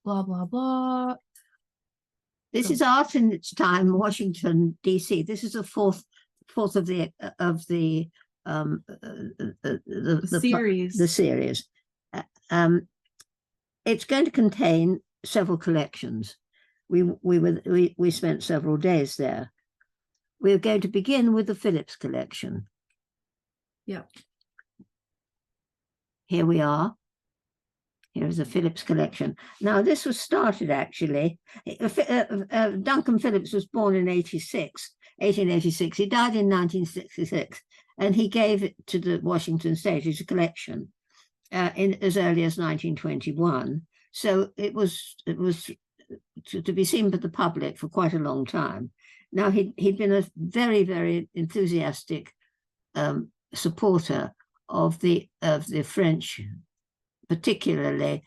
blah, blah, blah. This is art in its time, Washington, D.C. This is the fourth of the series. The series. It's going to contain several collections. We spent several days there. We're going to begin with the Phillips collection. Yeah. Here we are. Here's the Phillips collection. Now, this was started actually. Duncan Phillips was born in 1886. He died in 1966, and he gave it to the Washington State as a collection in as early as 1921. So it was to be seen by the public for quite a long time. Now, he'd been a very, very enthusiastic supporter of the French, particularly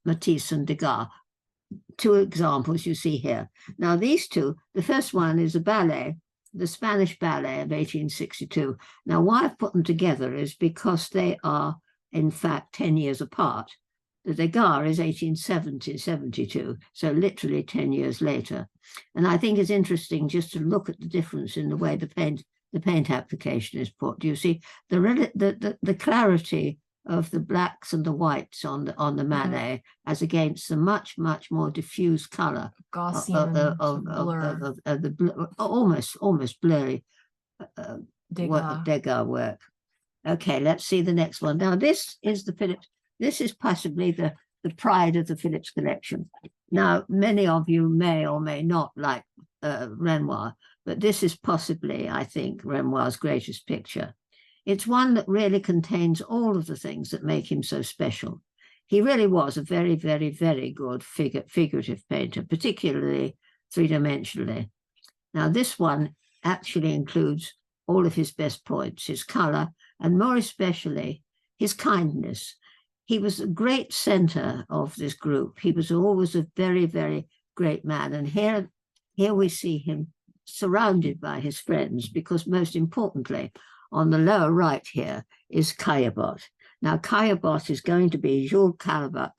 Matisse and Degas. Two examples you see here. Now, these two, the first one is a ballet, the Spanish ballet of 1862. Now, why I've put them together is because they are, in fact, 10 years apart. The Degas is 1870-72, so literally 10 years later. And I think it's interesting just to look at the difference in the way the paint application is put. Do you see the clarity of the blacks and the whites on the Manet as against the much more diffuse color of the almost blurry Degas work. Okay, let's see the next one. Now, this is the Phillips. This is possibly the pride of the Phillips collection. Now, many of you may or may not like Renoir, but this is possibly, I think, Renoir's greatest picture. It's one that really contains all of the things that make him so special. He really was a very, very, very good figurative painter, particularly three-dimensionally. Now, this one actually includes all of his best points, his color, and more especially his kindness. He was a great center of this group. He was always a very, very great man. And here we see him surrounded by his friends, because most importantly, on the lower right here is Caillebotte. Now, Caillebotte is going to be Jules Caillebotte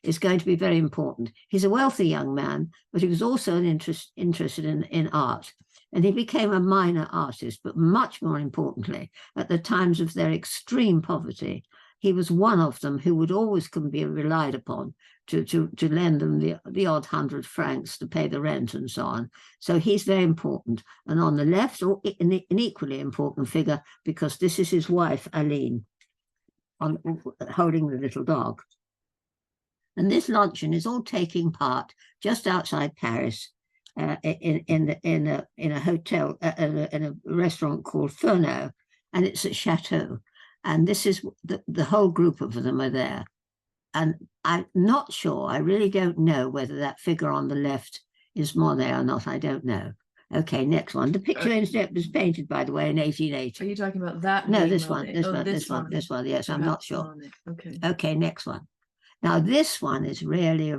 is going to be very important. He's a wealthy young man, but he was also interested in art. And he became a minor artist, but much more importantly, at the times of their extreme poverty, he was one of them who would always be relied upon to lend them the odd 100 francs to pay the rent and so on. So he's very important. And on the left, an equally important figure, because this is his wife, Aline, holding the little dog. And this luncheon is all taking part just outside Paris, in a hotel, in a restaurant called Furneaux, and it's at Chateau. And this is the whole group of them are there. And I'm not sure, I really don't know whether that figure on the left is Monet or not. I don't know. Okay, next one. The picture instead was painted, by the way, in 1880. Are you talking about that? No, this one. Yes, I'm not sure. Okay, next one. Now, this one is really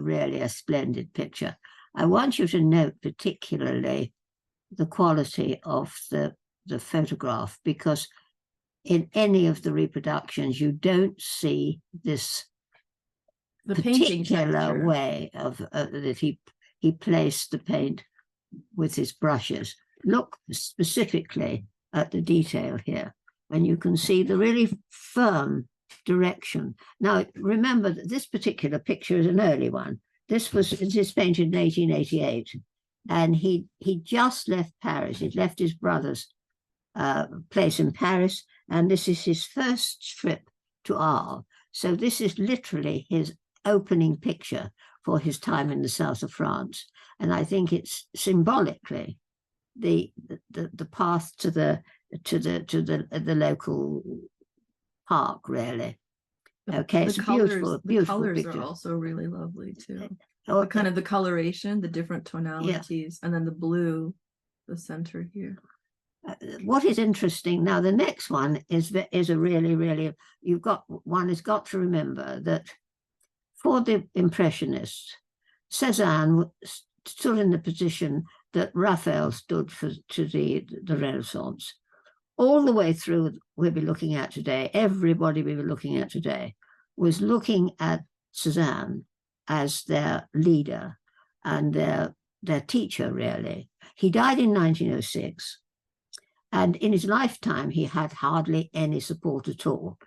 a splendid picture. I want you to note particularly the quality of the photograph, because in any of the reproductions, you don't see this particular way of that he placed the paint with his brushes. Look specifically at the detail here, and you can see the really firm direction. Now, remember that this particular picture is an early one. This was painted in 1888, and he just left Paris. He'd left his brother's place in Paris, and this is his first trip to Arles. So this is literally his opening picture for his time in the south of France, and I think it's symbolically the path to the local park, really. Okay, it's beautiful. The colors picture. Are also really lovely too. Okay. Kind of the coloration, the different tonalities, and then the blue, the center here. What is interesting now, the next one is a really one has got to remember that for the Impressionists, Cézanne stood in the position that Raphael stood for to the Renaissance. all the way through we'll be looking at today, everybody we were looking at today was looking at Cézanne as their leader and their teacher, really. He died in 1906, and in his lifetime, he had hardly any support at all.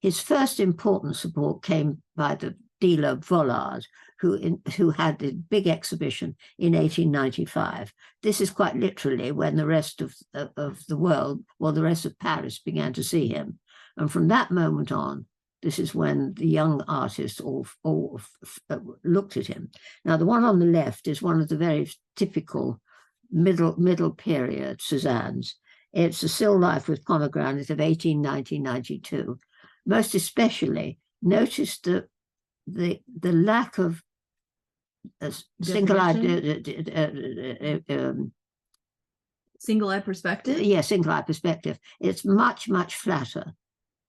His first important support came by the dealer Vollard, who had a big exhibition in 1895. This is quite literally when the rest of the world, well, the rest of Paris began to see him. And from that moment on, this is when the young artists all looked at him. Now, the one on the left is one of the very typical middle period Cézanne's. It's a still life with pomegranate of 1890-92. Most especially, notice the lack of single-eye perspective. Yeah, single-eye perspective. It's much flatter,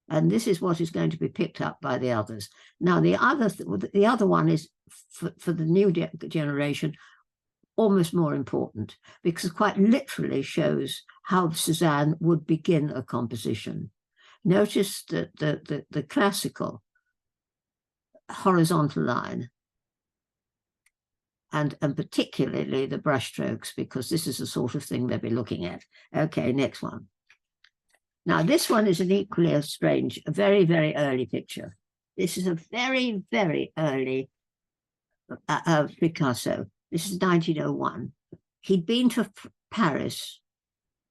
and this is what is going to be picked up by the others. Now, the other one is for the new generation almost more important, because it quite literally shows how Cézanne would begin a composition. Notice that the classical horizontal line, and particularly the brushstrokes, because this is the sort of thing they'll be looking at. Okay, next one. Now, this one is an equally strange, a very early picture. This is a very early Picasso. This is 1901. He'd been to Paris,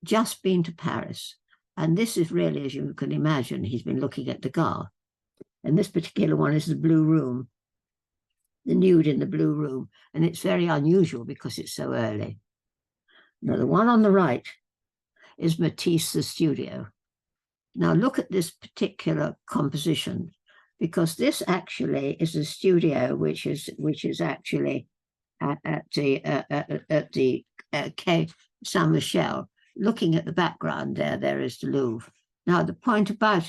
just been to Paris. And this is really, as you can imagine, he's been looking at Degas. And this particular one is the Blue Room, the nude in the Blue Room. And it's very unusual because it's so early. Now, the one on the right is Matisse, the studio. Now, look at this particular composition, because this actually is a studio which is actually at the Quai Saint-Michel. Looking at the background there is the Louvre. Now, the point about,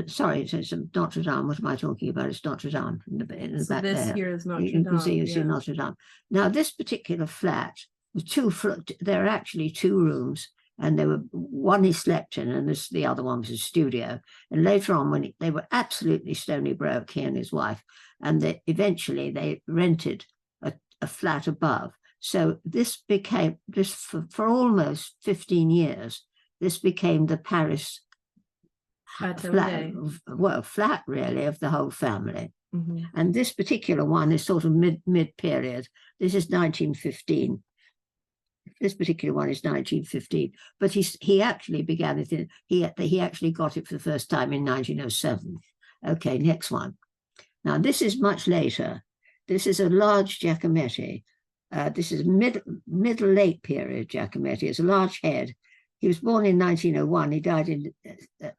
sorry, it's Notre Dame. What am I talking about? It's Notre Dame in the back there. This here is Notre Dame. You can see Notre Dame. Now, this particular flat, there are actually two rooms, and one he slept in, and the other one was a studio. And later on, when they were absolutely stony broke, he and his wife, and eventually they rented a flat above. So this became, for almost 15 years, this became the Paris flat really of the whole family. Mm-hmm. And this particular one is sort of mid-period. This is 1915. This particular one is 1915, but he actually began it he actually got it for the first time in 1907. Okay, next one. Now, this is much later. This is a large Giacometti. This is middle-late period Giacometti. It's a large head. He was born in 1901. He died in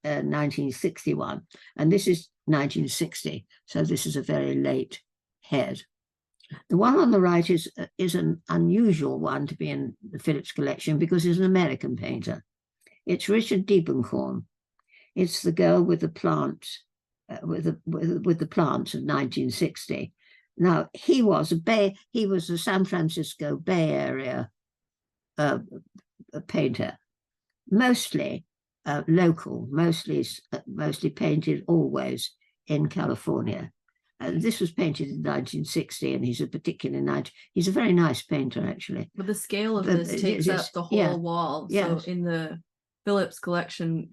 1961. And this is 1960. So this is a very late head. The one on the right is an unusual one to be in the Phillips collection because he's an American painter. It's Richard Diebenkorn. It's the girl with the plants, with the plants of 1960. Now, he was a San Francisco Bay Area painter, mostly local, mostly painted always in California. This was painted in 1960, and he's a very nice painter, actually. But the scale of this takes up the whole wall. So in the Phillips collection,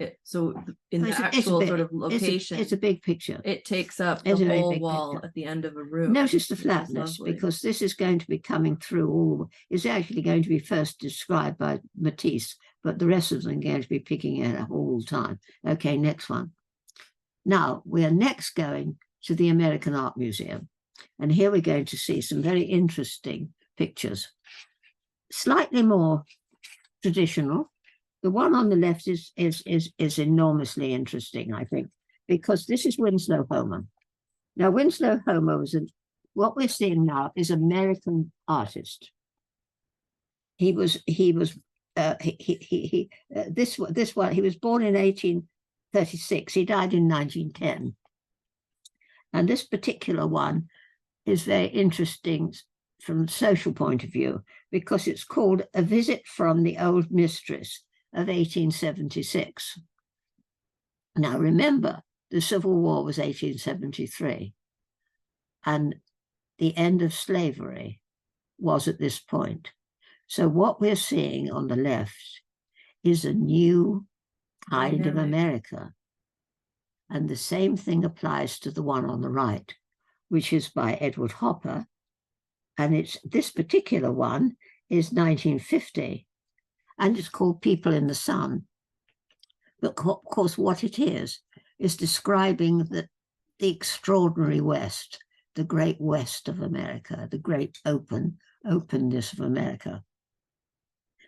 in the actual sort of location, it's a big picture. It takes up the whole wall picture at the end of a room. Notice the flatness, because this is going to be coming through it's actually going to be first described by Matisse, but the rest of them are going to be picking it up all the time. Okay, next one. Now, we are next going to the American Art Museum. And here we're going to see some very interesting pictures. Slightly more traditional. The one on the left is enormously interesting, I think, because this is Winslow Homer. Now, Winslow Homer what we're seeing now is American artist. He was born in 1836. He died in 1910. And this particular one is very interesting from a social point of view, because it's called A Visit from the Old Mistress. of 1876. Now remember, the Civil War was 1873, and the end of slavery was at this point. So what we're seeing on the left is a new kind of America. And the same thing applies to the one on the right, which is by Edward Hopper. And this particular one is 1950, and it's called People in the Sun. But of course, what it is describing the extraordinary West, the great West of America, the great openness of America.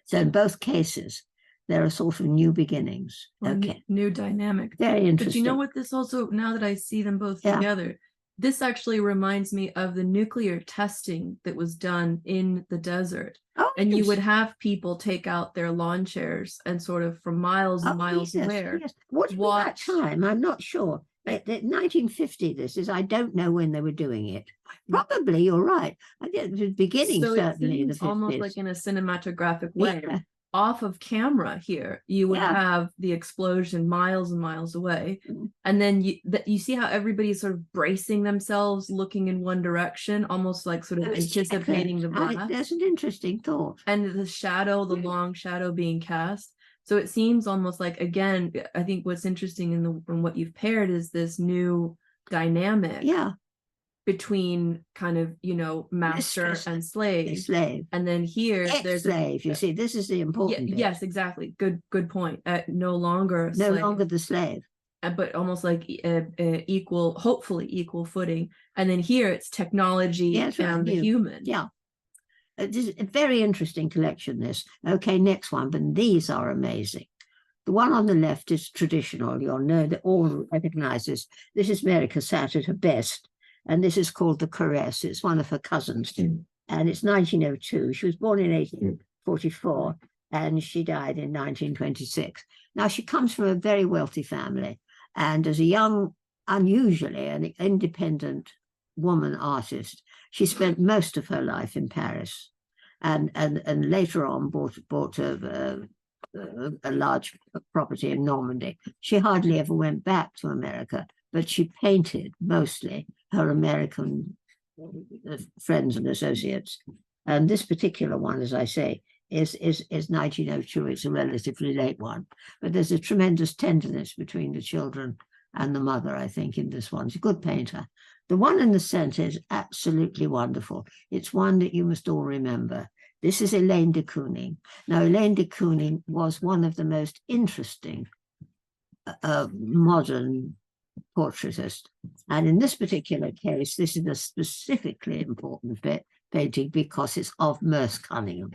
So in both cases, there are sort of new beginnings. Okay. New dynamic. Very interesting. But you know what this also, now that I see them both together, this actually reminds me of the nuclear testing that was done in the desert. Oh, and you would have people take out their lawn chairs and sort of from miles and miles away. Yes. What was that time? I'm not sure. 1950 this is, I don't know when they were doing it. Probably you're right. I think the beginning, so certainly in the 50s. Almost like in a cinematographic way. Yeah. Off of camera here, you would have the explosion miles and miles away. And then you see how everybody's sort of bracing themselves, looking in one direction, almost like sort of anticipating the blast. That's an interesting thought. And the shadow, the long shadow being cast. So it seems almost like, again, I think what's interesting in what you've paired is this new dynamic. Yeah. Between kind of, master and slave. And then here there's slave. You see, this is the important bit. Yes, exactly. Good point. No longer the slave. But almost like equal, hopefully equal footing. And then here it's technology and the human. Yeah. This is a very interesting collection, this. Okay, next one, but these are amazing. The one on the left is traditional. You'll know that all recognize this. This is Mary Cassatt at her best. And this is called The Caress. It's one of her cousins. And it's 1902. She was born in 1844 and she died in 1926. Now, she comes from a very wealthy family. And as a young, unusually an independent woman artist, she spent most of her life in Paris. And later on bought a large property in Normandy. She hardly ever went back to America, but she painted mostly her American friends and associates. And this particular one, as I say, is 1902. It's a relatively late one, but there's a tremendous tenderness between the children and the mother, I think, in this one. She's a good painter. The one in the center is absolutely wonderful. It's one that you must all remember. This is Elaine de Kooning. Now, Elaine de Kooning was one of the most interesting modern portraitist. And in this particular case, this is a specifically important painting because it's of Merce Cunningham.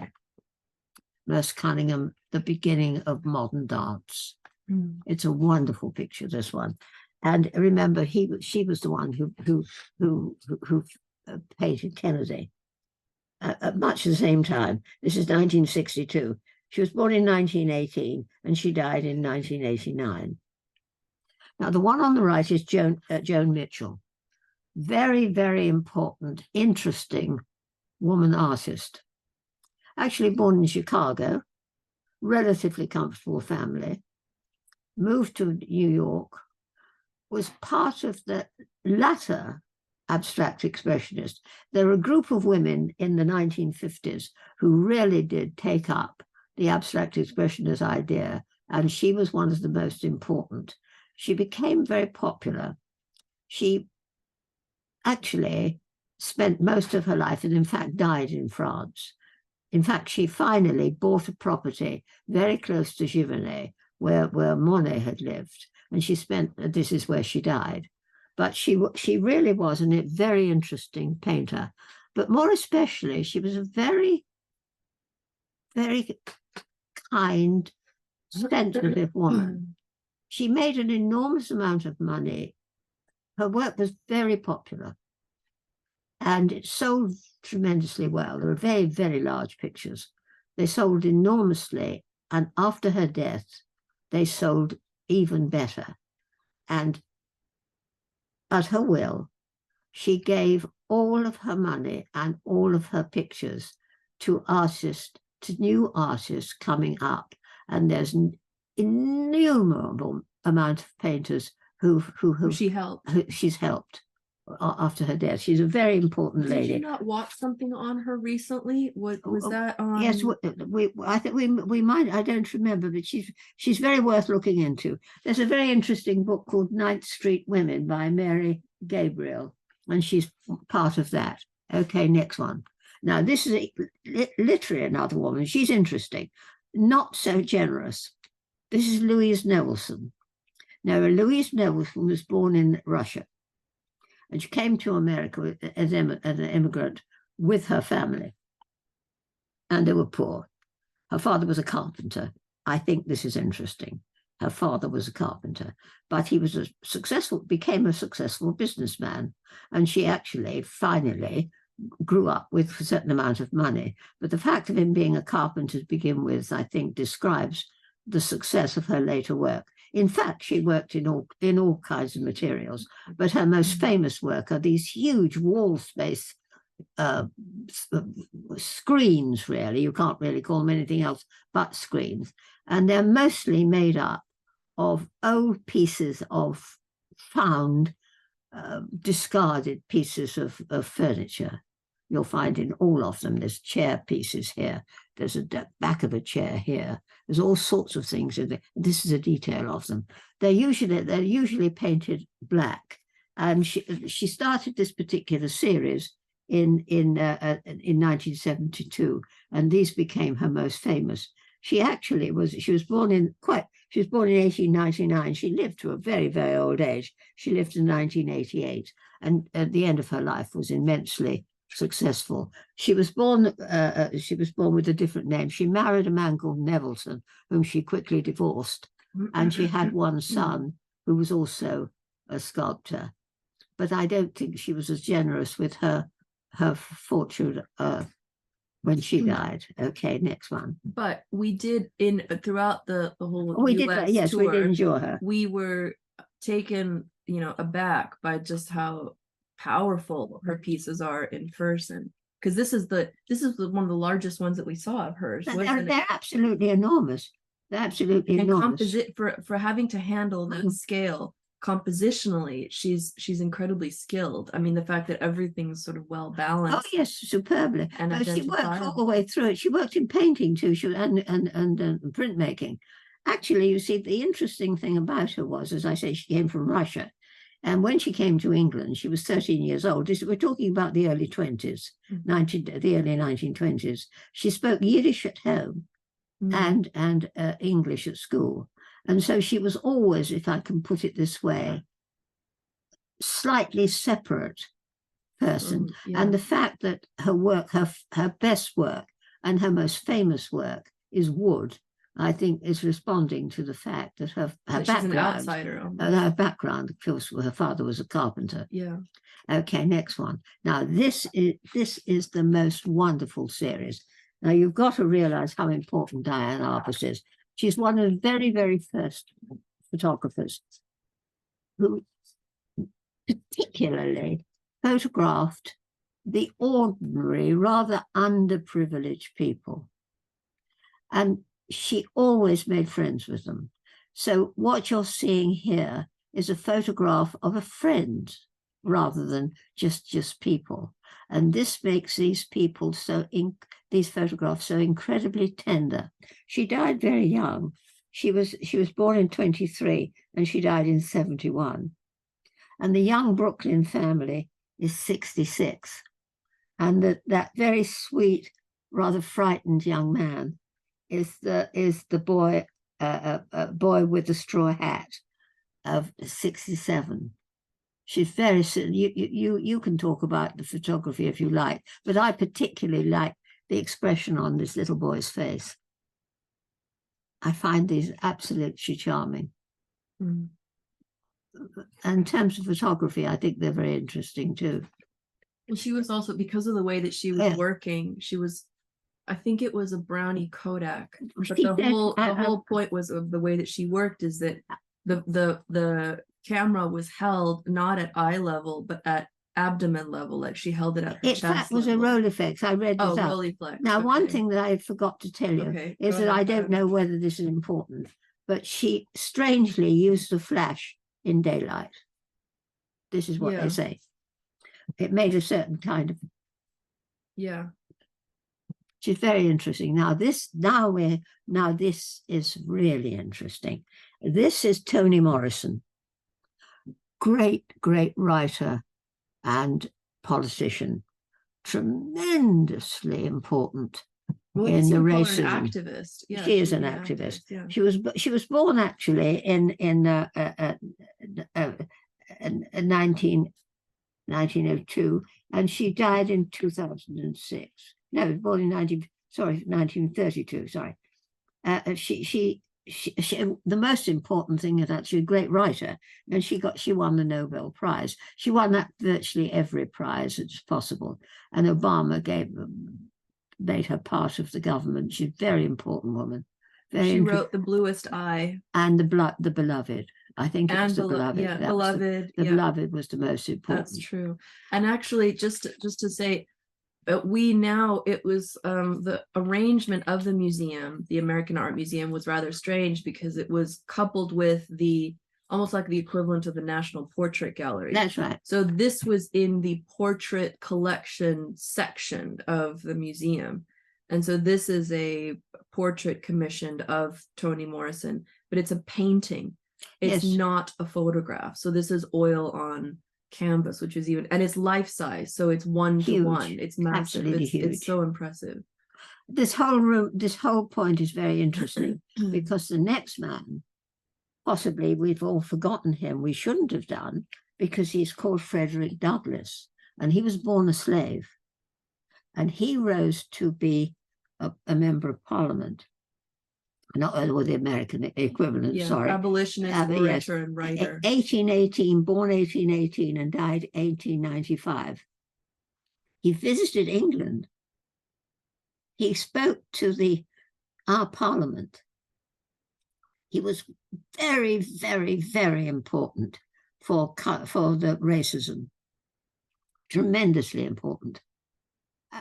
Merce Cunningham, the beginning of modern dance. It's a wonderful picture, this one. And remember, she was the one who painted Kennedy at much the same time. This is 1962. She was born in 1918 and she died in 1989. Now, the one on the right is Joan Mitchell. Very, very important, interesting woman artist. Actually born in Chicago, relatively comfortable family, moved to New York, was part of the latter abstract expressionists. There were a group of women in the 1950s who really did take up the abstract expressionist idea, and she was one of the most important. She became very popular. She actually spent most of her life, and in fact died in France. In fact, she finally bought a property very close to Giverny, where Monet had lived, and she spent, this is where she died. But she really was a very interesting painter. But more especially, she was a very, very kind, sensitive woman. She made an enormous amount of money. Her work was very popular. And it sold tremendously well. There were very, very large pictures. They sold enormously. And after her death, they sold even better. And at her will, she gave all of her money and all of her pictures to artists, to new artists coming up. and there's an innumerable amount of painters who she's helped after her death. She's a very important lady. Did you not watch something on her recently? Was that on? Yes, I think we might. I don't remember, but she's very worth looking into. There's a very interesting book called Ninth Street Women by Mary Gabriel, and she's part of that. Okay, next one. Now this is literally another woman. She's interesting, not so generous. This is Louise Nevelson. Now, Louise Nevelson was born in Russia, and she came to America as an immigrant with her family, and they were poor. Her father was a carpenter. I think this is interesting. Her father was a carpenter, but he was became a successful businessman, and she actually finally grew up with a certain amount of money. But the fact of him being a carpenter to begin with, I think, describes the success of her later work. In fact, she worked in all kinds of materials, but her most famous work are these huge wall space screens, really. You can't really call them anything else but screens. And they're mostly made up of old pieces of found, discarded pieces of furniture. You'll find in all of them, there's chair pieces here. There's a back of a chair here. There's all sorts of things in there. This is a detail of them. They're usually painted black. And she started this particular series in 1972, and these became her most famous. She was born in 1899. She lived to a very, very old age. She lived in 1988, and at the end of her life was immensely successful. She was born with a different name. She married a man called Nevelson, whom she quickly divorced, and she had one son who was also a sculptor. But I don't think she was as generous with her fortune when she died. Okay, next one. But we did throughout the whole US yes, tour, we did enjoy her. We were taken, aback by just how powerful her pieces are in person, because this is one of the largest ones that we saw of hers. They're absolutely enormous. They're absolutely enormous. For having to handle that scale compositionally, she's incredibly skilled. I mean, the fact that everything's sort of well balanced. Oh yes, superbly. And she worked all the way through it. She worked in painting too, and printmaking. Actually, you see, the interesting thing about her was, as I say, she came from Russia. And when she came to England, she was 13 years old. We're talking about the early 20s, the early 1920s. She spoke Yiddish at home and English at school. And so she was always, if I can put it this way, slightly separate person. And the fact that her work, her best work and her most famous work is wood, I think is responding to the fact that her background, she's an outsider. Her background, of course, her father was a carpenter. Yeah. Okay, next one. Now, this is the most wonderful series. Now, you've got to realize how important Diane Arbus is. She's one of the very, very first photographers who particularly photographed the ordinary, rather underprivileged people. And she always made friends with them. So what you're seeing here is a photograph of a friend rather than just people. And this makes these people these photographs so incredibly tender. She died very young. She was born in 23 and she died in 71. And the young Brooklyn family is 66. And that very sweet, rather frightened young man is the boy with the straw hat of 67. She's very, you can talk about the photography if you like, but I particularly like the expression on this little boy's face. I find these absolutely charming. And in terms of photography, I think they're very interesting too. And she was also, because of the way that she was working, I think it was a Brownie Kodak. But the whole point was of the way that she worked is that the camera was held not at eye level, but at abdomen level, like she held it at her In chest fact, was a level. Rolleiflex. I read this up. Rolleiflex. Now, okay. one thing that I forgot to tell you Okay, is that I don't know whether this is important, but she strangely used the flash in daylight. This is what they say. It made a certain kind of. Yeah. Which is very interesting. Now this is really interesting. This is Toni Morrison, great writer and politician, tremendously important in the racism. An activist. Yeah, she is an activist. Yeah. She was born actually in 1902, and she died in 2006. No, born in 1932. Sorry. She the most important thing is that she's a great writer, and she won the Nobel Prize. She won that virtually every prize that's possible, and Obama made her part of the government. She's a very important woman. She wrote The Bluest Eye and the Beloved. I think it was The Beloved. Yeah, Beloved. The Beloved was the most important. That's true. And actually, just to say, it was the arrangement of the museum, the American Art Museum, was rather strange because it was coupled with almost like the equivalent of the National Portrait Gallery. That's right. So this was in the portrait collection section of the museum. And so this is a portrait commissioned of Toni Morrison, but it's a painting. It's not a photograph. So this is oil on canvas, which is and it's life size. So it's 1-to-1. It's massive. It's so impressive. This whole point is very interesting because the next man, possibly we've all forgotten him. We shouldn't have done, because he's called Frederick Douglass, and he was born a slave, and he rose to be a member of Parliament. Not with the American equivalent, sorry. Abolitionist, orator, and writer. 1818, born 1818 and died 1895. He visited England. He spoke to our Parliament. He was very, very, very important for the racism. Tremendously important.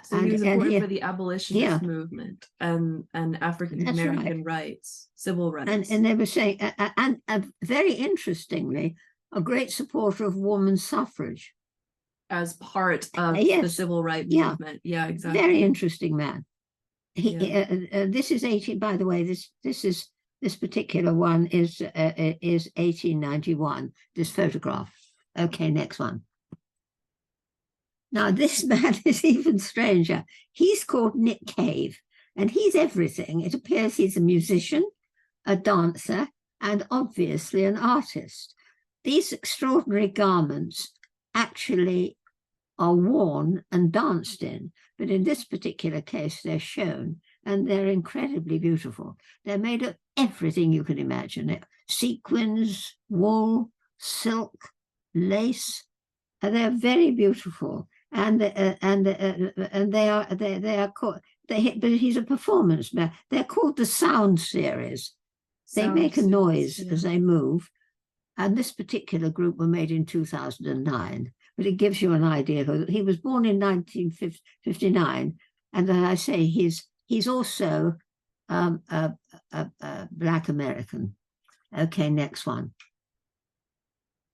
So he was important for the abolitionist movement and African American rights, civil rights. And they were saying, and very interestingly, a great supporter of women's suffrage. As part of the civil rights movement. Yeah, exactly. Very interesting man. This is 18, by the way, this particular one is 1891, this photograph. Okay, next one. Now, this man is even stranger. He's called Nick Cave, and he's everything. It appears he's a musician, a dancer, and obviously an artist. These extraordinary garments actually are worn and danced in, but in this particular case, they're shown, and they're incredibly beautiful. They're made of everything you can imagine. Sequins, wool, silk, lace, and they're very beautiful. And they are called. But he's a performance man. They're called the sound series. They make a noise as they move. And this particular group were made in 2009. But it gives you an idea. He was born in 1959, and as I say, he's also a Black American. Okay, next one.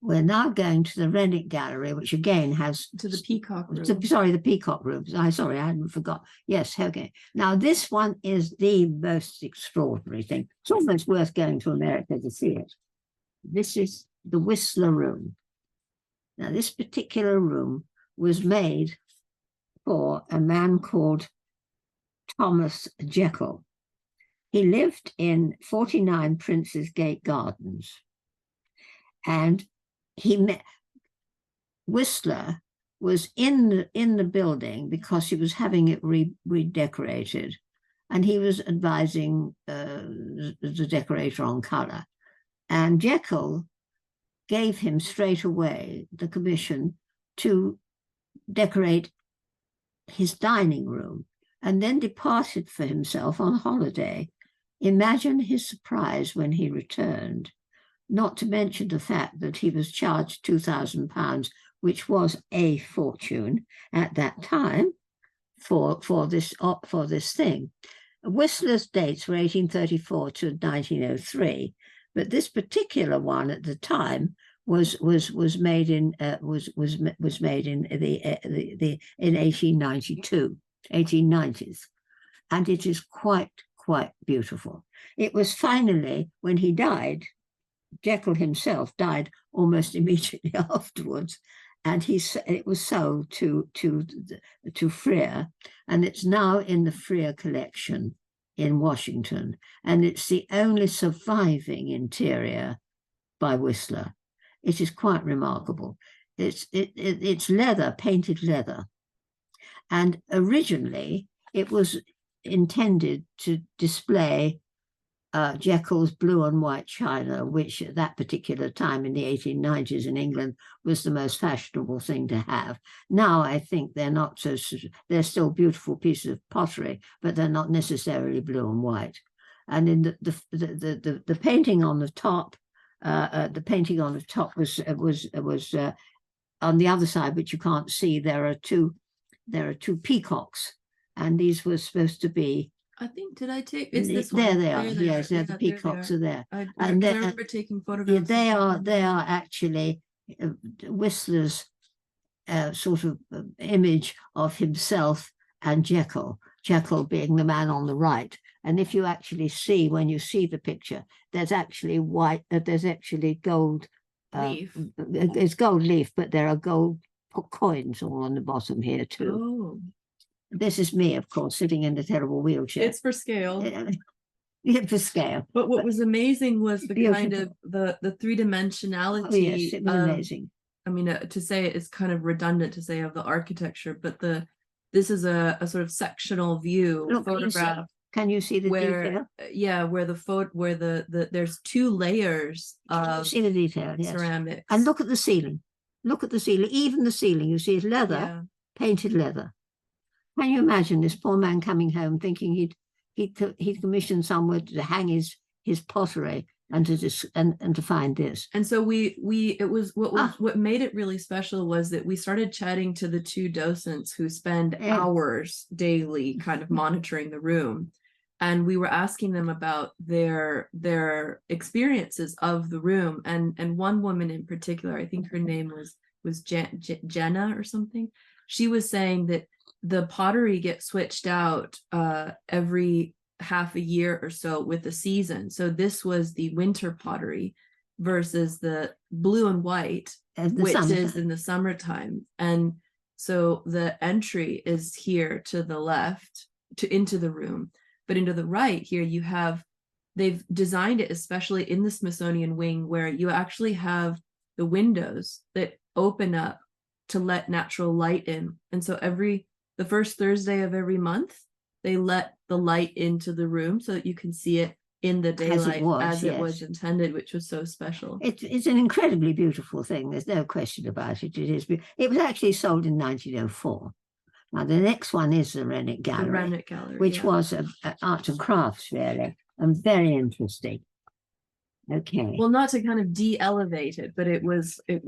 We're now going to the Renwick Gallery, which again has... To the Peacock room. The Peacock room. Sorry, I hadn't forgot. Yes, okay. Now, this one is the most extraordinary thing. It's almost worth going to America to see it. This is the Whistler Room. Now, this particular room was made for a man called Thomas Jekyll. He lived in 49 Prince's Gate Gardens. And Whistler was in the building because he was having it redecorated, and he was advising the decorator on color. And Jekyll gave him straight away the commission to decorate his dining room, and then departed for himself on holiday. Imagine his surprise when he returned, not to mention the fact that he was charged £2,000, which was a fortune at that time for this thing. Whistler's dates were 1834 to 1903, but this particular one at the time was made in 1892, 1890s, and it is quite beautiful. It was finally, when he died, Jekyll himself died almost immediately afterwards, and it was sold to Freer, and it's now in the Freer collection in Washington, and it's the only surviving interior by Whistler. It is quite remarkable. It's leather, painted leather, and originally it was intended to display Jekyll's blue and white china, which at that particular time in the 1890s in England was the most fashionable thing to have. Now I think they're not so, they're still beautiful pieces of pottery, but they're not necessarily blue and white. And in the painting on the top, was on the other side, which you can't see. There are two peacocks, and these were supposed to be. I think, did I take, it's this there one. they are. Yes, the peacocks are there. I remember taking photographs. Yeah, they are actually Whistler's sort of image of himself and Jekyll being the man on the right. And if you actually see, when you see the picture, there's actually gold leaf. It's gold leaf, but there are gold coins all on the bottom here too. Oh. This is me, of course, sitting in the terrible wheelchair. It's for scale. Yeah, for scale. But what was amazing was the kind of the three-dimensionality. Oh, yes, it was amazing. I mean, to say it's kind of redundant to say of the architecture, but this is a sort of sectional view photograph. Can you see the detail? Yeah, where there's two layers of see the detail, yes. Ceramics. And look at the ceiling. Look at the ceiling. Even the ceiling, you see, it's leather, painted leather. Can you imagine this poor man coming home thinking he'd commissioned someone to hang his pottery and to find this? And so what made it really special was that we started chatting to the two docents who spend hours daily kind of monitoring the room, and we were asking them about their experiences of the room, and one woman in particular, I think her name was Jenna or something. She was saying that the pottery gets switched out every half a year or so with the season. So this was the winter pottery versus the blue and white, which is in the summertime. And so the entry is here to the left into the room, but into the right here they've designed it, especially in the Smithsonian wing, where you actually have the windows that open up to let natural light in. And so the first Thursday of every month, they let the light into the room so that you can see it in the daylight as it was intended, which was so special. It's an incredibly beautiful thing. There's no question about it. It was actually sold in 1904. Now, the next one is the Renwick Gallery. The Renwick Gallery, which was art and crafts, really, and very interesting. Okay. Well, not to kind of de-elevate it, but it was an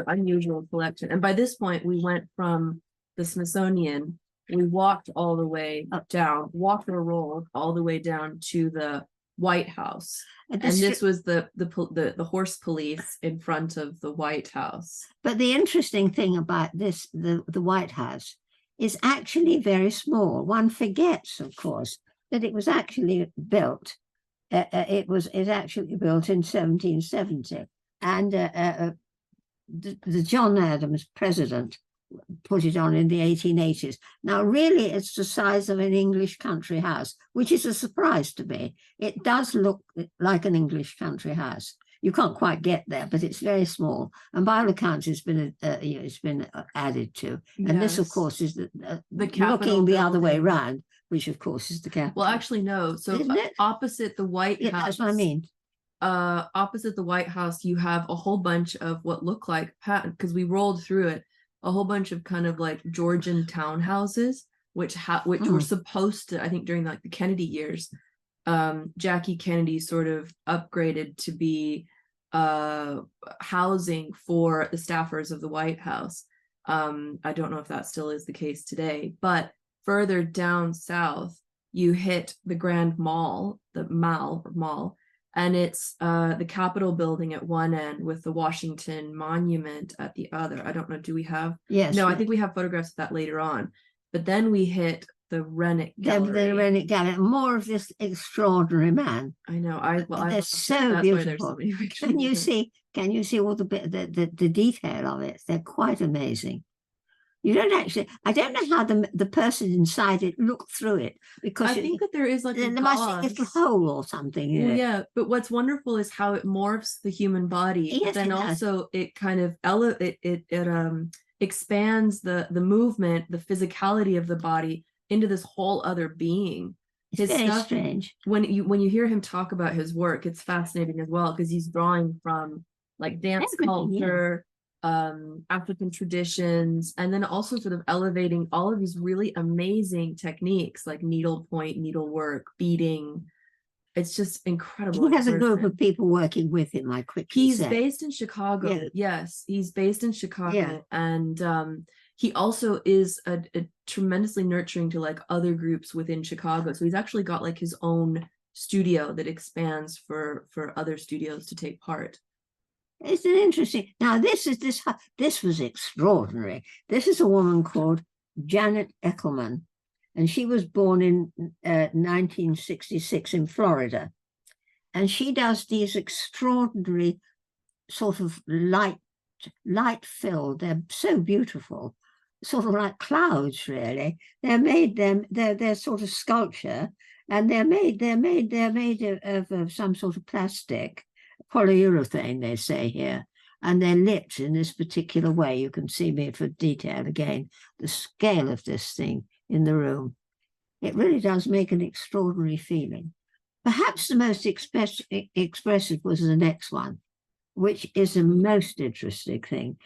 unusual collection. And by this point, we went from the Smithsonian, we walked all the way down, walked or rolled all the way down to the White House. And this was the horse police in front of the White House. But the interesting thing about this, the White House, is actually very small. One forgets, of course, that it was actually built. It actually built in 1770, and the John Adams president put it on in the 1880s. Now, really, it's the size of an English country house, which is a surprise to me. It does look like an English country house. You can't quite get there, but it's very small. And by all accounts, it's been added to. And this, of course, is the looking the other way around, which, of course, is the Capitol. Well, actually, no. So opposite the White House. That's what I mean. Opposite the White House, you have a whole bunch of what look like patent, because we rolled through it, a whole bunch of kind of like Georgian townhouses, which were supposed to, I think, during like the Kennedy years, Jackie Kennedy sort of upgraded to be housing for the staffers of the White House. I don't know if that still is the case today, but further down south, you hit the Grand Mall, the Mall, and it's the Capitol building at one end with the Washington Monument at the other. I don't know, do we have? Yes. No, I think we have photographs of that later on. But then we hit the Renwick Gallery. The Renwick Gallery. More of this extraordinary man. I know. They're so beautiful. Can you see all the detail of it? They're quite amazing. You don't actually, I don't know how the person inside it looked through it, because I think that there is like there must be a little hole or something. Well, yeah, but what's wonderful is how it morphs the human body. Yes, then also it kind of expands the movement, the physicality of the body into this whole other being. It's very strange. When you hear him talk about his work, it's fascinating as well, because he's drawing from like dance culture. African traditions, and then also sort of elevating all of these really amazing techniques like needlepoint, needlework, beading. It's just incredible. He has a group of people working with him, I quickly He's based in Chicago. Yeah. Yes, he's based in Chicago. Yeah. And he also is a tremendously nurturing to like other groups within Chicago. So he's actually got like his own studio that expands for other studios to take part. It's an interesting. Now this was extraordinary. This is a woman called Janet Eckelman, and she was born in 1966 in Florida, and she does these extraordinary sort of light filled. They're so beautiful, sort of like clouds. Really, they're sort of sculpture, and they're made of some sort of plastic. Polyurethane, they say here, and they're lit in this particular way. You can see me for detail again, the scale of this thing in the room. It really does make an extraordinary feeling. Perhaps the most expressive was the next one, which is the most interesting thing.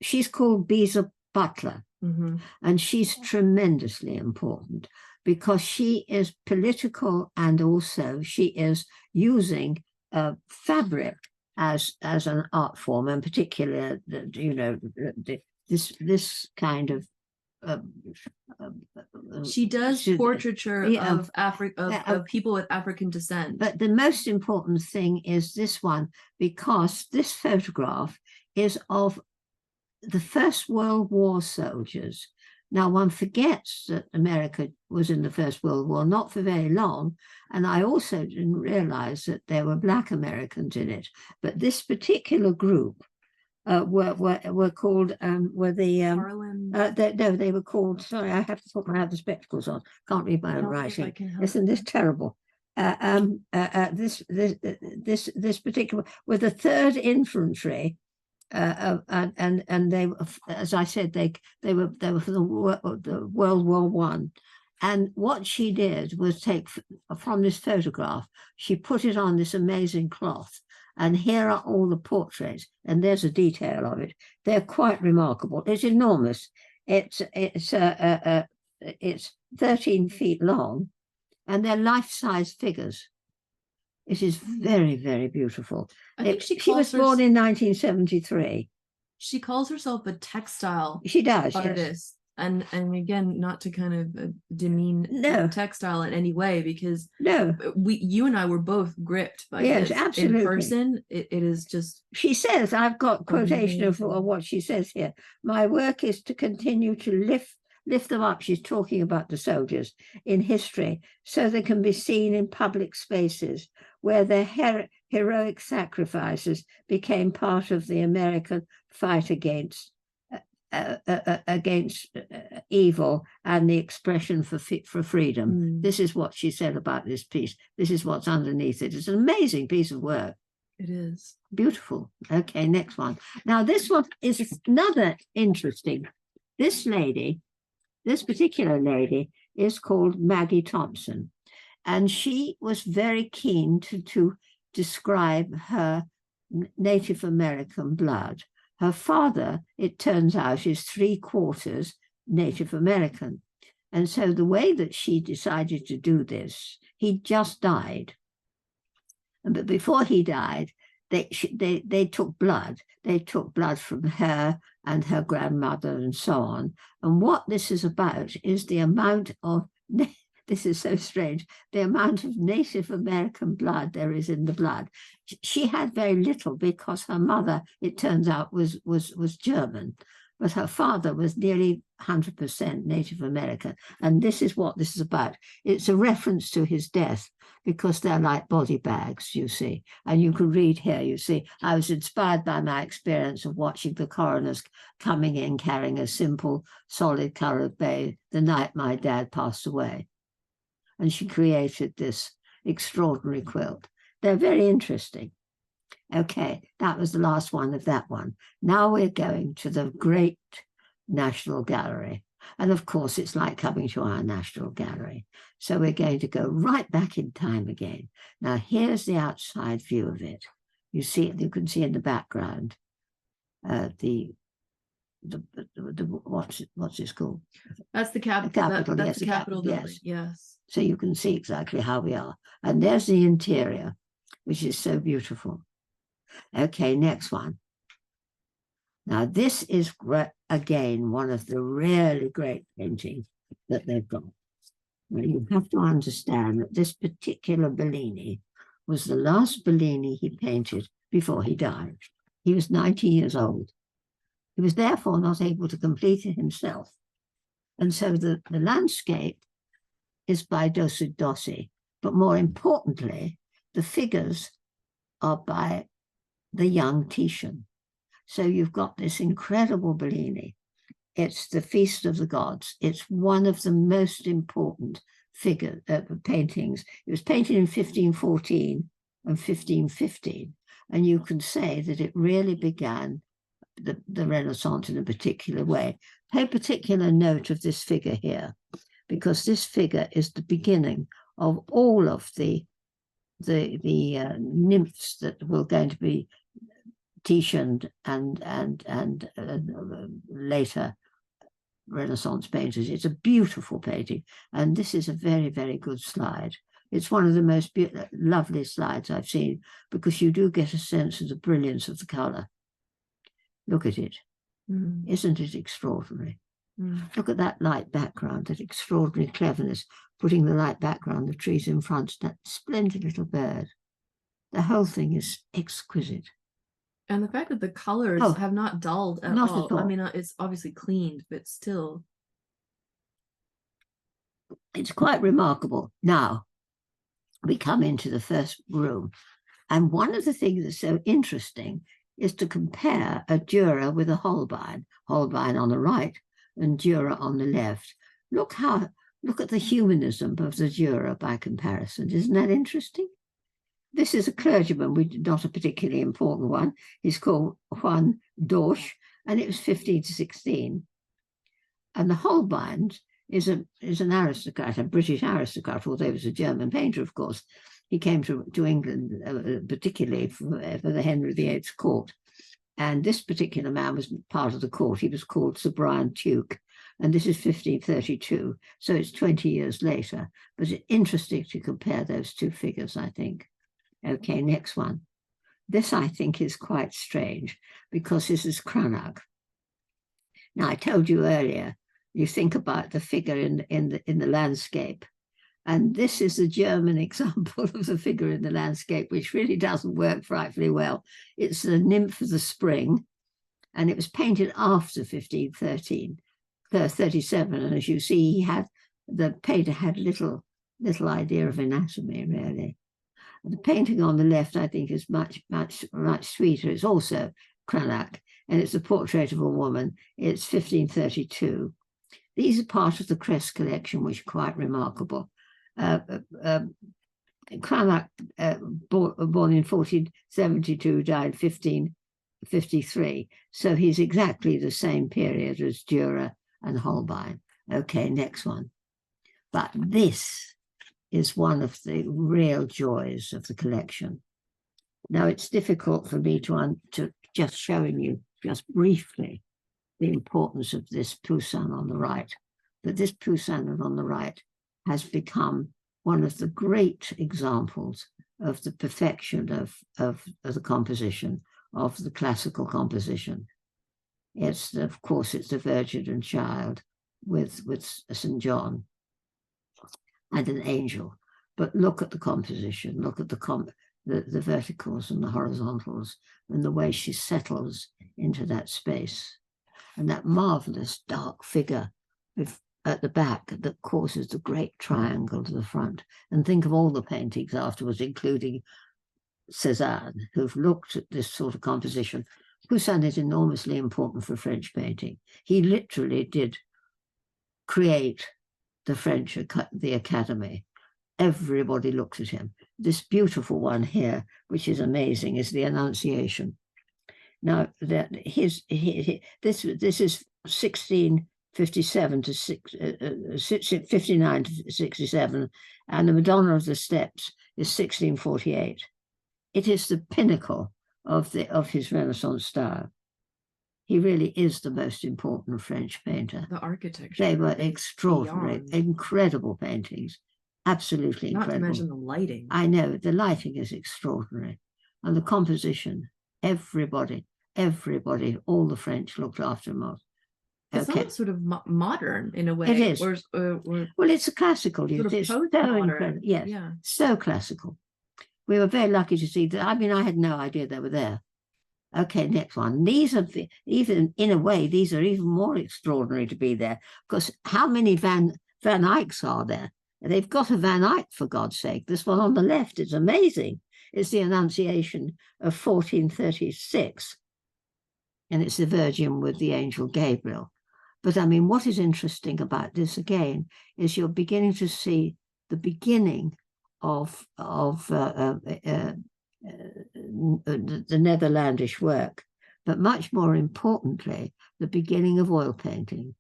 She's called Beza Butler, and she's tremendously important because she is political, and also she is using fabric as an art form, in particular, this kind of. She does portraiture of Africa, of people with African descent. But the most important thing is this one, because this photograph is of the First World War soldiers. Now, one forgets that America was in the First World War, not for very long, and I also didn't realize that there were Black Americans in it. But this particular group were called they were called. Sorry, I have to have the spectacles on. Can't read my own writing. Isn't this terrible? This particular were the 3rd Infantry. And they, as I said, they were for the World War I. And what she did was take from this photograph, she put it on this amazing cloth, and here are all the portraits, and there's a detail of it. They're quite remarkable. It's enormous. It's 13 feet long, and they're life-size figures. It is very, very beautiful. I think she was born in 1973. She calls herself a textile artist. Yes. And again, not to kind of demean textile in any way, because you and I were both gripped by this. Absolutely. In person, it is just. She says, I've got quotation of what she says here. My work is to continue to lift them up. She's talking about the soldiers in history, so they can be seen in public spaces where their heroic sacrifices became part of the American fight against evil and the expression for freedom. This is what she said about this piece. This is what's underneath it. It's an amazing piece of work. It is beautiful. Okay, next one. Now this one is another interesting. This particular lady is called Maggie Thompson, and she was very keen to describe her Native American blood. Her father, it turns out, is 3/4 Native American. And so the way that she decided to do this, he just died. But before he died, they took blood. They took blood from her and her grandmother and so on. And what this is about is the amount of, this is so strange, the amount of Native American blood there is in the blood. She had very little because her mother, it turns out, was German, but her father was nearly 100% Native American. And this is what this is about. It's a reference to his death, because they're like body bags, you see. And you can read here, you see, I was inspired by my experience of watching the coroners coming in carrying a simple, solid colored bay the night my dad passed away. And she created this extraordinary quilt. They're very interesting. Okay, that was the last one of that one. Now we're going to the great National Gallery. And of course, it's like coming to our National Gallery. So we're going to go right back in time again. Now, here's the outside view of it. You see, you can see in the background what's it called? That's the Capitol. That's the Capitol building. Yes. So you can see exactly how we are. And there's the interior, which is so beautiful. Okay, next one. Now, this is, again, one of the really great paintings that they've got. Well, you have to understand that this particular Bellini was the last Bellini he painted before he died. He was 90 years old. He was therefore not able to complete it himself. And so the landscape is by Dossi Dossi, but more importantly, the figures are by the young Titian. So you've got this incredible Bellini. It's the Feast of the Gods. It's one of the most important paintings. It was painted in 1514 and 1515. And you can say that it really began the Renaissance in a particular way. Pay particular note of this figure here, because this figure is the beginning of all of the nymphs that were going to be Titian and later Renaissance painters. It's a beautiful painting, and this is a very, very good slide. It's one of the most lovely slides I've seen, because you do get a sense of the brilliance of the colour. Look at it. Isn't it extraordinary? Look at that light background, that extraordinary cleverness, putting the light background, the trees in front, that splendid little bird. The whole thing is exquisite. And the fact that the colors have not dulled at all. I mean, it's obviously cleaned, but still. It's quite remarkable. Now, we come into the first room. And one of the things that's so interesting is to compare a Dürer with a Holbein on the right and Dürer on the left. Look at the humanism of the Dürer by comparison. Isn't that interesting? This is a clergyman, not a particularly important one. He's called Juan Dorsch, and it was 15 to 16. And the Holbein is an aristocrat, a British aristocrat, although he was a German painter, of course. He came to England particularly for the Henry VIII's court. And this particular man was part of the court. He was called Sir Brian Tuke. And this is 1532, so it's 20 years later. But it's interesting to compare those two figures, I think. Okay, next one. This, I think, is quite strange, because this is Cranach. Now, I told you earlier, you think about the figure in the landscape, and this is the German example of the figure in the landscape, which really doesn't work frightfully well. It's the nymph of the spring, and it was painted after 1537. And as you see, the painter had little idea of anatomy, really. The painting on the left, I think, is much sweeter. It's also Cranach, and it's a portrait of a woman. It's 1532. These are part of the Crest collection, which is quite remarkable. Cranach, born in 1472, died 1553. So he's exactly the same period as Dürer and Holbein. Okay, next one. But this is one of the real joys of the collection. Now, it's difficult for me to just showing you just briefly the importance of this Poussin on the right, but this Poussin on the right has become one of the great examples of the perfection of the composition, of the classical composition. It's, of course, it's the Virgin and Child with St. John and an angel. But look at the composition, look at the verticals and the horizontals and the way she settles into that space. And that marvelous dark figure at the back that causes the great triangle to the front. And think of all the paintings afterwards, including Cézanne, who've looked at this sort of composition. Poussin is enormously important for French painting. He literally did create the Academy. Everybody looked at him. This beautiful one here, which is amazing, is the Annunciation. Now, this is 1657 to 59 to 67, and the Madonna of the Steps is 1648. It is the pinnacle of his Renaissance style. He really is the most important French painter. The architecture. They were extraordinary, incredible paintings. Absolutely incredible. Not to mention the lighting. I know, the lighting is extraordinary. And the composition, everybody, all the French looked after him. It's not sort of modern in a way. It is. Well, it's a classical. It's so incredible. Yes, yeah. So classical. We were very lucky to see that. I mean, I had no idea they were there. Okay, next one. These are, even in a way, these are even more extraordinary to be there, because how many Van Eycks are there? They've got a Van Eyck, for God's sake. This one on the left is amazing. It's the Annunciation of 1436. And it's the Virgin with the angel Gabriel. But I mean, what is interesting about this again is you're beginning to see the beginning of the Netherlandish work, but much more importantly, the beginning of oil painting.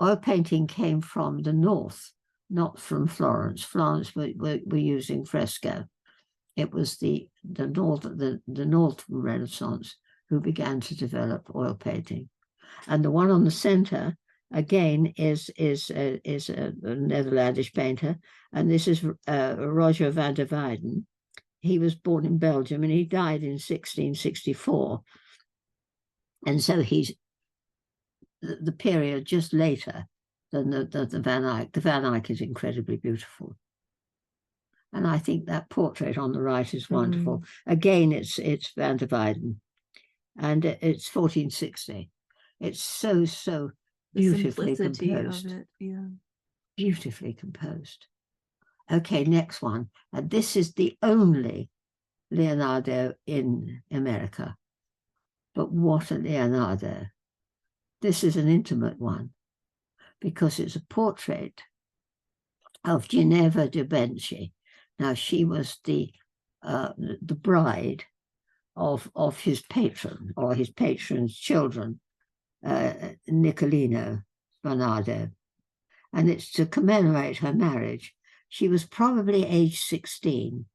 Oil painting came from the north, not from Florence. Florence were using fresco. It was the Northern Renaissance who began to develop oil painting. And the one on the center, again, is a Netherlandish painter, and this is Roger van der Weyden. He was born in Belgium and he died in 1664. And so he's the period just later than the Van Eyck. The Van Eyck is incredibly beautiful. And I think that portrait on the right is wonderful. Again, it's Van der Weyden, and it's 1460. It's so beautifully composed. Of it, yeah. Beautifully composed. Okay, next one. And this is the only Leonardo in America. But what a Leonardo. This is an intimate one because it's a portrait of Ginevra de' Benci. Now, she was the bride of his patron, or his patron's children, Nicolino Bernardo. And it's to commemorate her marriage. She was probably age 16.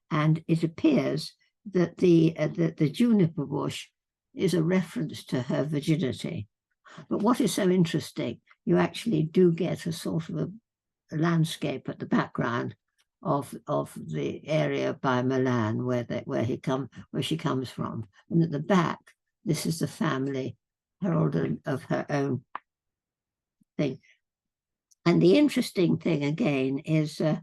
And it appears that the juniper bush is a reference to her virginity. But what is so interesting, you actually do get a sort of a landscape at the background of the area by Milan where she comes from. And at the back, this is the family herald of her own thing. And the interesting thing again is the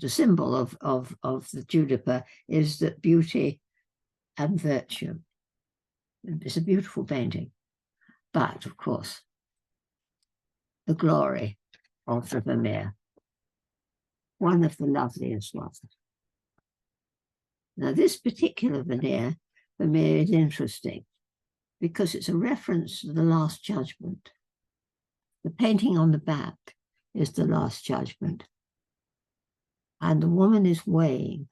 symbol of the juniper is that beauty and virtue. It's a beautiful painting, but of course, the glory of the Vermeer, one of the loveliest ones. Now, this particular Vermeer is interesting because it's a reference to the Last Judgment. The painting on the back is the Last Judgment. And the woman is weighing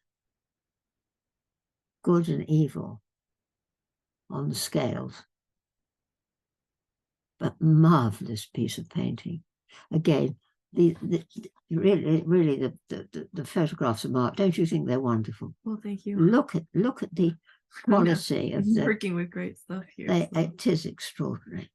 good and evil on the scales. But marvelous piece of painting. Again, really the photographs of Mark, don't you think they're wonderful? Well, thank you. Look at the quality of working with great stuff here. It is extraordinary.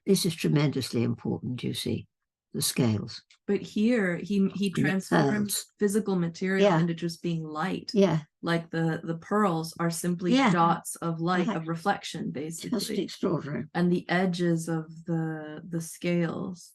This is tremendously important, you see. the scales. But here he transforms physical material into just being light. Yeah. Like the pearls are simply dots of light, of reflection, basically. Just extraordinary. And the edges of the scales,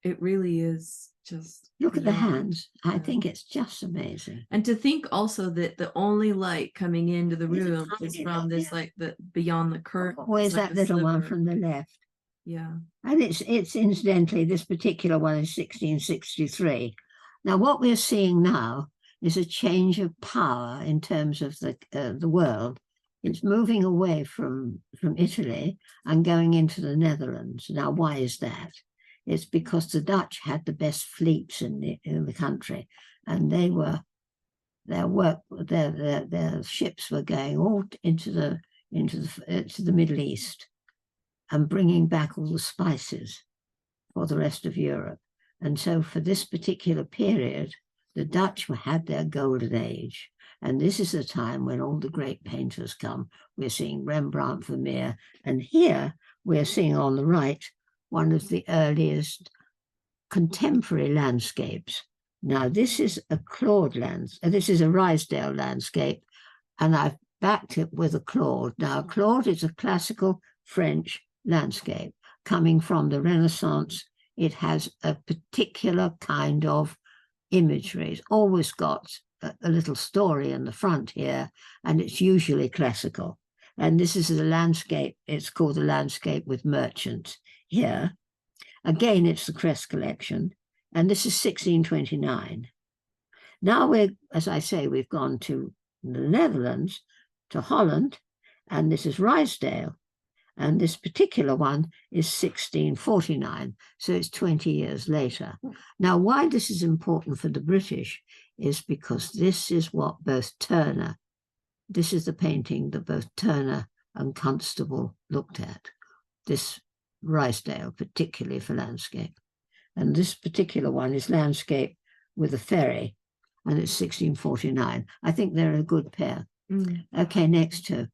it really is just look at the hands. I think it's just amazing. And to think also that the only light coming into the room is from this like the beyond the curtain. Where's that little one from the left? Yeah. And it's incidentally, this particular one is 1663. Now what we're seeing now is a change of power in terms of the world. It's moving away from Italy and going into the Netherlands. Now why is that? It's because the Dutch had the best fleets in the country, and their ships were going all into the Middle East and bringing back all the spices for the rest of Europe. And so for this particular period, the Dutch had their golden age. And this is a time when all the great painters come. We're seeing Rembrandt, Vermeer, and here we're seeing on the right one of the earliest contemporary landscapes. Now, this is a Claude this is a Ruysdael landscape, and I've backed it with a Claude. Now, Claude is a classical French landscape coming from the Renaissance. It has a particular kind of imagery. It's always got a little story in the front here, and it's usually classical. And this is a landscape, it's called the landscape with merchants here. Again, it's the Crest collection, and this is 1629. Now as I say, we've gone to the Netherlands, to Holland, and this is Ruysdael, and this particular one is 1649, so it's 20 years later. Now, why this is important for the British is because this is what this is the painting that both Turner and Constable looked at, this Ruysdael, particularly for landscape. And this particular one is landscape with a ferry, and it's 1649. I think they're a good pair. Okay, next to,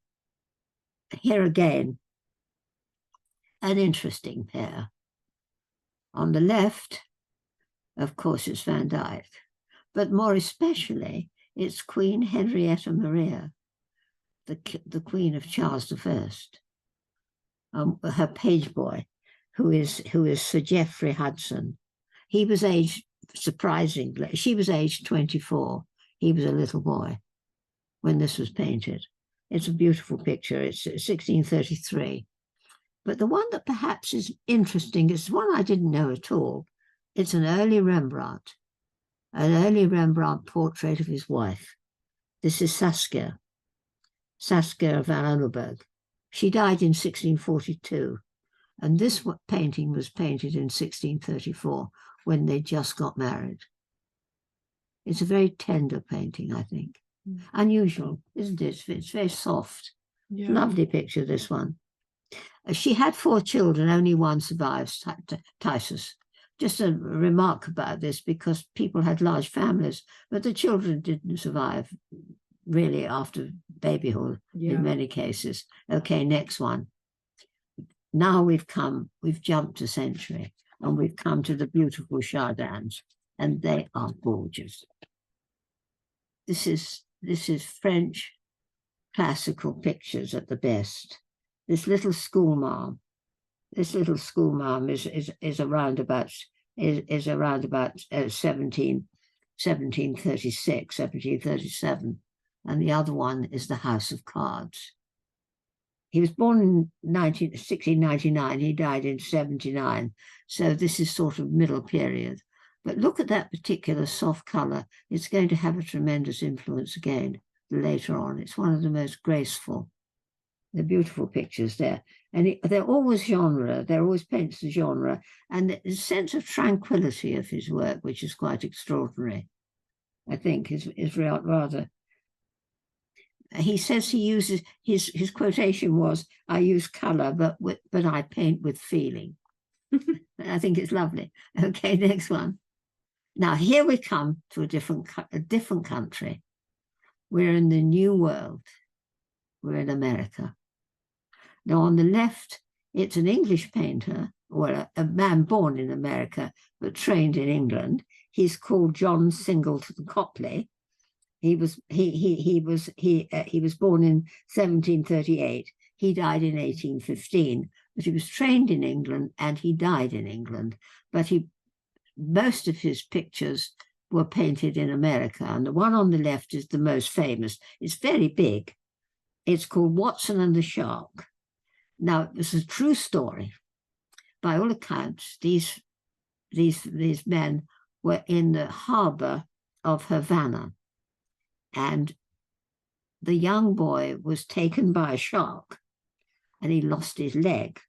here again, an interesting pair. On the left, of course, it's Van Dyck, but more especially, it's Queen Henrietta Maria, the Queen of Charles I, her page boy, who is Sir Geoffrey Hudson. He was aged, surprisingly, she was aged 24. He was a little boy when this was painted. It's a beautiful picture. It's 1633. But the one that perhaps is interesting is one I didn't know at all. It's an early Rembrandt portrait of his wife. This is Saskia van Arneberg. She died in 1642, and this painting was painted in 1634 when they just got married. It's a very tender painting, I think. Unusual, isn't it? It's very soft. Yeah. Lovely picture, this one. She had 4 children, only one survives, Titus. Just a remark about this, because people had large families, but the children didn't survive really after babyhood in many cases. Okay, next one. Now we've jumped a century, and we've come to the beautiful Chardins, and they are gorgeous. This is French classical pictures at the best. This little schoolmarm is around about 1736, 1737, and the other one is the House of Cards. He was born in 1699, he died in 79, so this is sort of middle period. But look at that particular soft colour. It's going to have a tremendous influence again later on. It's one of the most graceful. They're beautiful pictures there. And they're always genre, they're always paints the genre, and the sense of tranquility of his work, which is quite extraordinary, I think, is rather. He says he uses, his quotation was, "I use colour, but I paint with feeling." I think it's lovely. Okay, next one. Now here we come to a different country. We're in the New World. We're in America. Now on the left, it's an English painter, well, a man born in America but trained in England. He's called John Singleton Copley. He was born in 1738. He died in 1815, but he was trained in England and he died in England. But most of his pictures were painted in America, and the one on the left is the most famous. It's very big. It's called Watson and the Shark. Now, this is a true story. By all accounts, these men were in the harbor of Havana, and the young boy was taken by a shark and he lost his leg,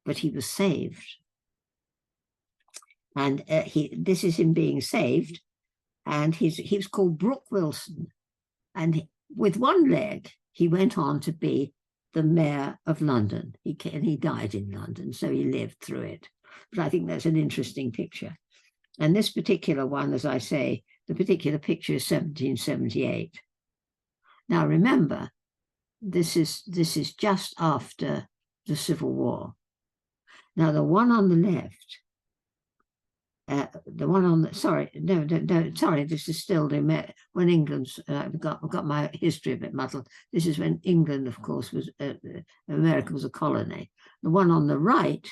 but he was saved. And this is him being saved, and he was called Brooke Wilson. And with one leg, he went on to be the mayor of London. He died in London, so he lived through it. But I think that's an interesting picture. And this particular one, as I say, the particular picture is 1778. Now remember, this is just after the Civil War. Now the one on the left, this is still when England's, I've got my history a bit muddled. This is when England, of course, was, America was a colony. The one on the right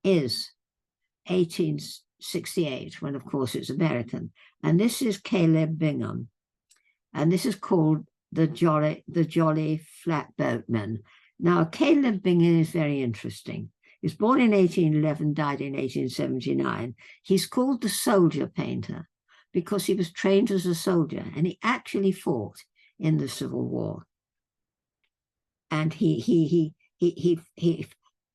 is 1868, when, of course, it's American. And this is Caleb Bingham. And this is called the Jolly Flatboatman. Now, Caleb Bingham is very interesting. He was born in 1811, died in 1879. He's called the soldier painter because he was trained as a soldier, and he actually fought in the Civil War. And the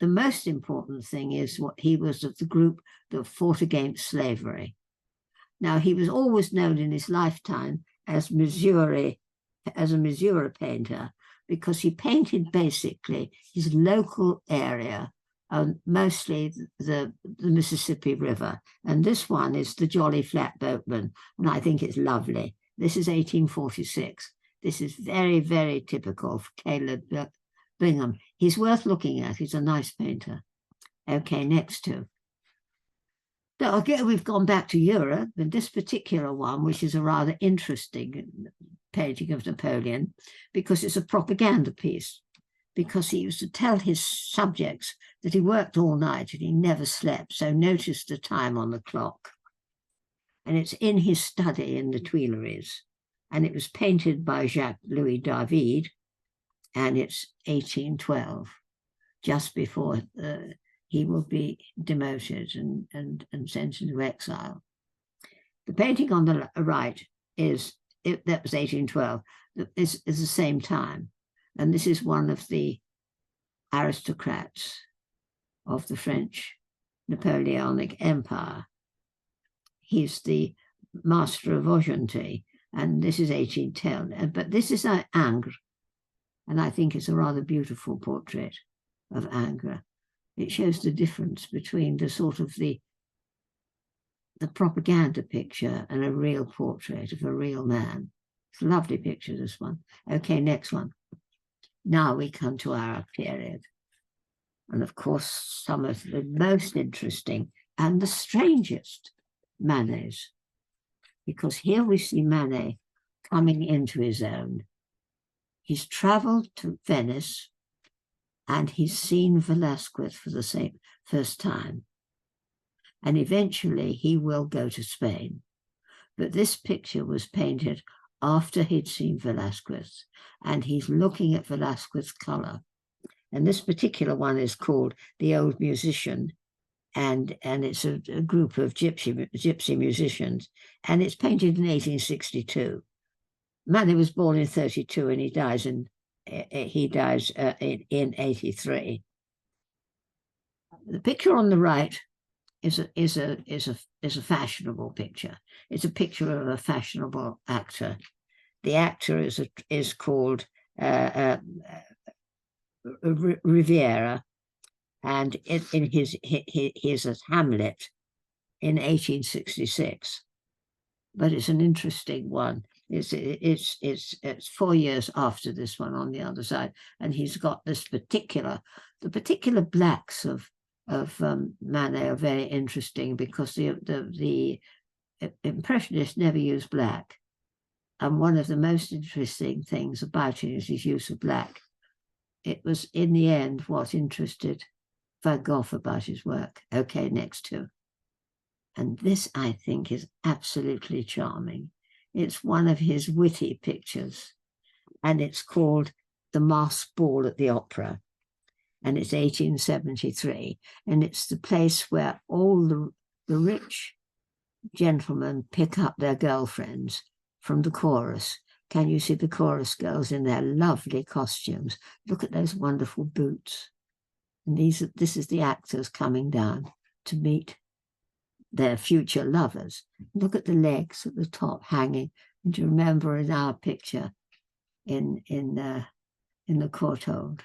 most important thing is what he was of the group that fought against slavery. Now, he was always known in his lifetime as a Missouri painter, because he painted basically his local area, mostly the Mississippi River. And this one is the Jolly Flatboatman, and I think it's lovely. This is 1846. This is very, very typical of Caleb Bingham. He's worth looking at. He's a nice painter. Okay, next two. Now, again, we've gone back to Europe, and this particular one, which is a rather interesting painting of Napoleon, because it's a propaganda piece, because he used to tell his subjects that he worked all night and he never slept, so notice the time on the clock. And it's in his study in the Tuileries, and it was painted by Jacques-Louis David, and it's 1812, just before he will be demoted and sent into exile. The painting on the right that was 1812, is the same time. And this is one of the aristocrats of the French Napoleonic Empire. He's the master of Argenté, and this is 1810. But this is Ingres, and I think it's a rather beautiful portrait of Ingres. It shows the difference between the sort of the propaganda picture and a real portrait of a real man. It's a lovely picture, this one. Okay, next one. Now we come to our period. And of course, some of the most interesting and the strangest Manets, because here we see Manet coming into his own. He's traveled to Venice and he's seen Velázquez for the first time. And eventually he will go to Spain. But this picture was painted after he'd seen Velázquez, and he's looking at Velázquez's color. And this particular one is called The Old Musician, and it's a group of gypsy musicians, and it's painted in 1862. Manet was born in 32, and he dies in 83. The picture on the right is a fashionable picture. It's a picture of a fashionable actor. The actor is called Riviera, and in his as Hamlet in 1866. But it's an interesting one. It's 4 years after this one on the other side, and he's got the particular blacks of Manet are very interesting because the Impressionists never used black. And one of the most interesting things about it is his use of black. It was, in the end, what interested Van Gogh about his work. Okay, next two. And this, I think, is absolutely charming. It's one of his witty pictures, and it's called The Masked Ball at the Opera. And it's 1873. And it's the place where all the rich gentlemen pick up their girlfriends from the chorus. Can you see the chorus girls in their lovely costumes? Look at those wonderful boots. And this is the actors coming down to meet their future lovers. Look at the legs at the top hanging. And you remember in our picture in the courtyard,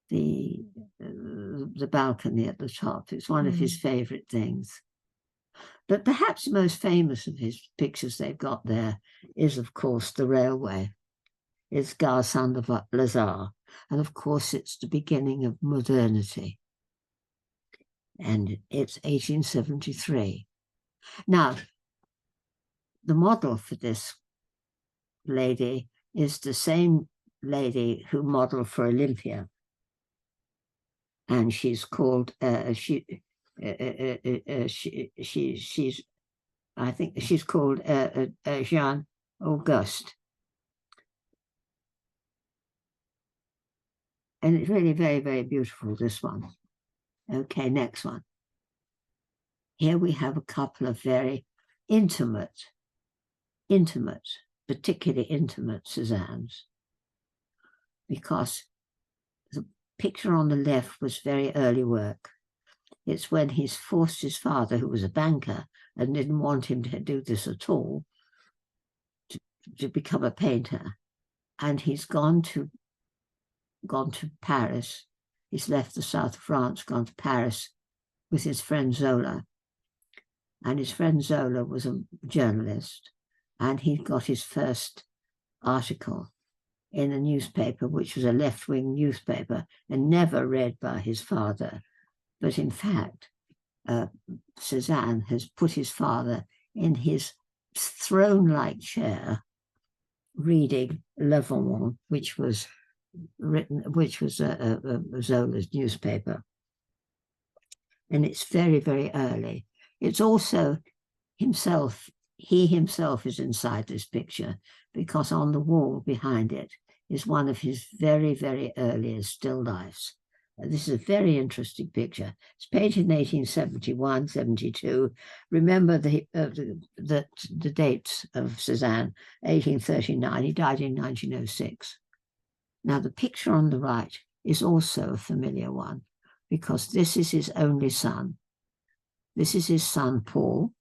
the balcony at the top. It's one of his favorite things. But perhaps the most famous of his pictures they've got there is, of course, the railway. It's Gare Saint-Lazare. And, of course, it's the beginning of modernity. And it's 1873. Now, the model for this lady is the same lady who modeled for Olympia. And she's called, I think she's called Jeanne Auguste. And it's really very, very beautiful, this one. Okay, next one. Here we have a couple of very intimate, particularly intimate Cézannes, because the picture on the left was very early work. It's when he's forced his father, who was a banker and didn't want him to do this at all, to become a painter. And he's gone to Paris. He's left the south of France, gone to Paris with his friend Zola. And his friend Zola was a journalist. And he got his first article in a newspaper, which was a left-wing newspaper and never read by his father. But in fact, Cézanne has put his father in his throne-like chair, reading Le Vent, which was Zola's newspaper. And it's very, very early. It's also himself, he himself is inside this picture, because on the wall behind it is one of his very, very earliest still lifes. This is a very interesting picture. It's painted in 1871, 72. Remember the dates of Cézanne, 1839. He died in 1906. Now, the picture on the right is also a familiar one, because this is his only son. This is his son, Paul,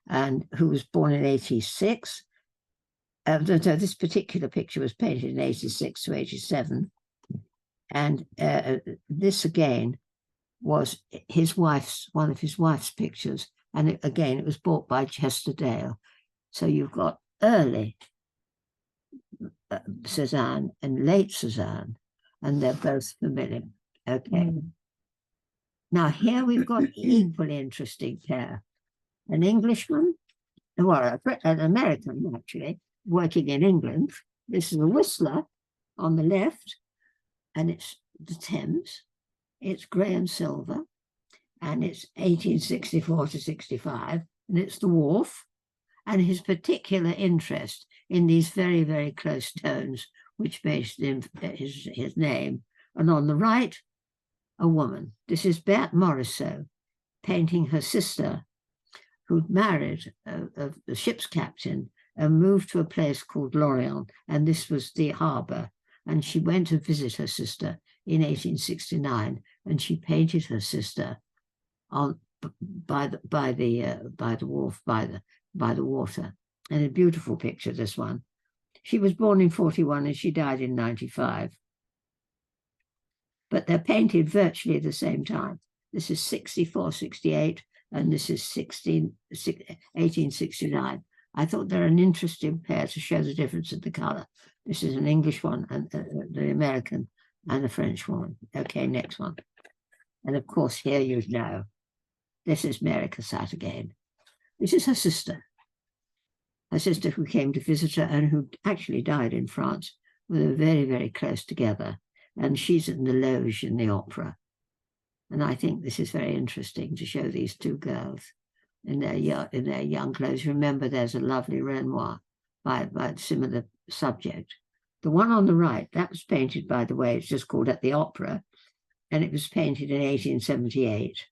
and who was born in 86. This particular picture was painted in 86 to 87. And this again was one of his wife's pictures. And it was bought by Chester Dale. So you've got early Cézanne and late Cézanne, and they're both familiar. Okay. Now here we've got equally interesting pair. An Englishman, well, an American actually, working in England. This is a Whistler on the left, and it's the Thames. It's grey and silver, and it's 1864 to 65, and it's the wharf, and his particular interest in these very, very close tones, which based his name. And on the right, a woman. This is Berthe Morisot painting her sister, who'd married a ship's captain and moved to a place called Lorient, and this was the harbour. And she went to visit her sister in 1869, and she painted her sister by the wharf, by the water. And a beautiful picture, this one. She was born in 41 and she died in 95. But they're painted virtually at the same time. This is 64, 68, and this is 1869. I thought they're an interesting pair to show the difference in the colour. This is an English one, and the American, and a French one. Okay, next one. And of course, here you know, this is Mary Cassatt again. This is her sister who came to visit her and who actually died in France. We were very, very close together. And she's in the loge in the opera. And I think this is very interesting to show these two girls in their young clothes. Remember, there's a lovely Renwick by a similar subject. The one on the right, that was painted, by the way, it's just called At the Opera, and it was painted in 1878.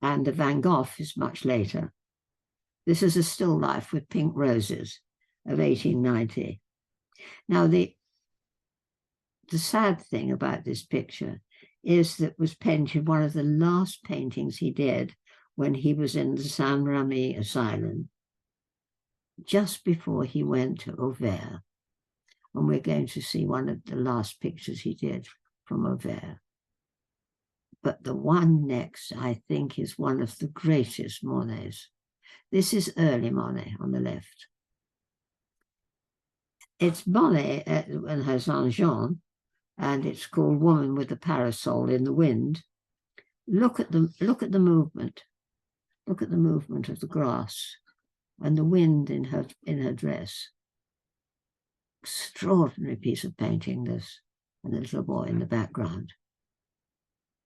And the Van Gogh is much later. This is a still life with pink roses of 1890. Now, the sad thing about this picture is that it was painted, one of the last paintings he did when he was in the Saint-Remy asylum, just before he went to Auvers. And we're going to see one of the last pictures he did from Auvers. But the one next, I think, is one of the greatest Monets. This is early Monet on the left. It's Monet and her Saint-Jean, and it's called Woman with a Parasol in the Wind. Look at the movement. Look at the movement of the grass and the wind in her dress. Extraordinary piece of painting, this, and the little boy in the background.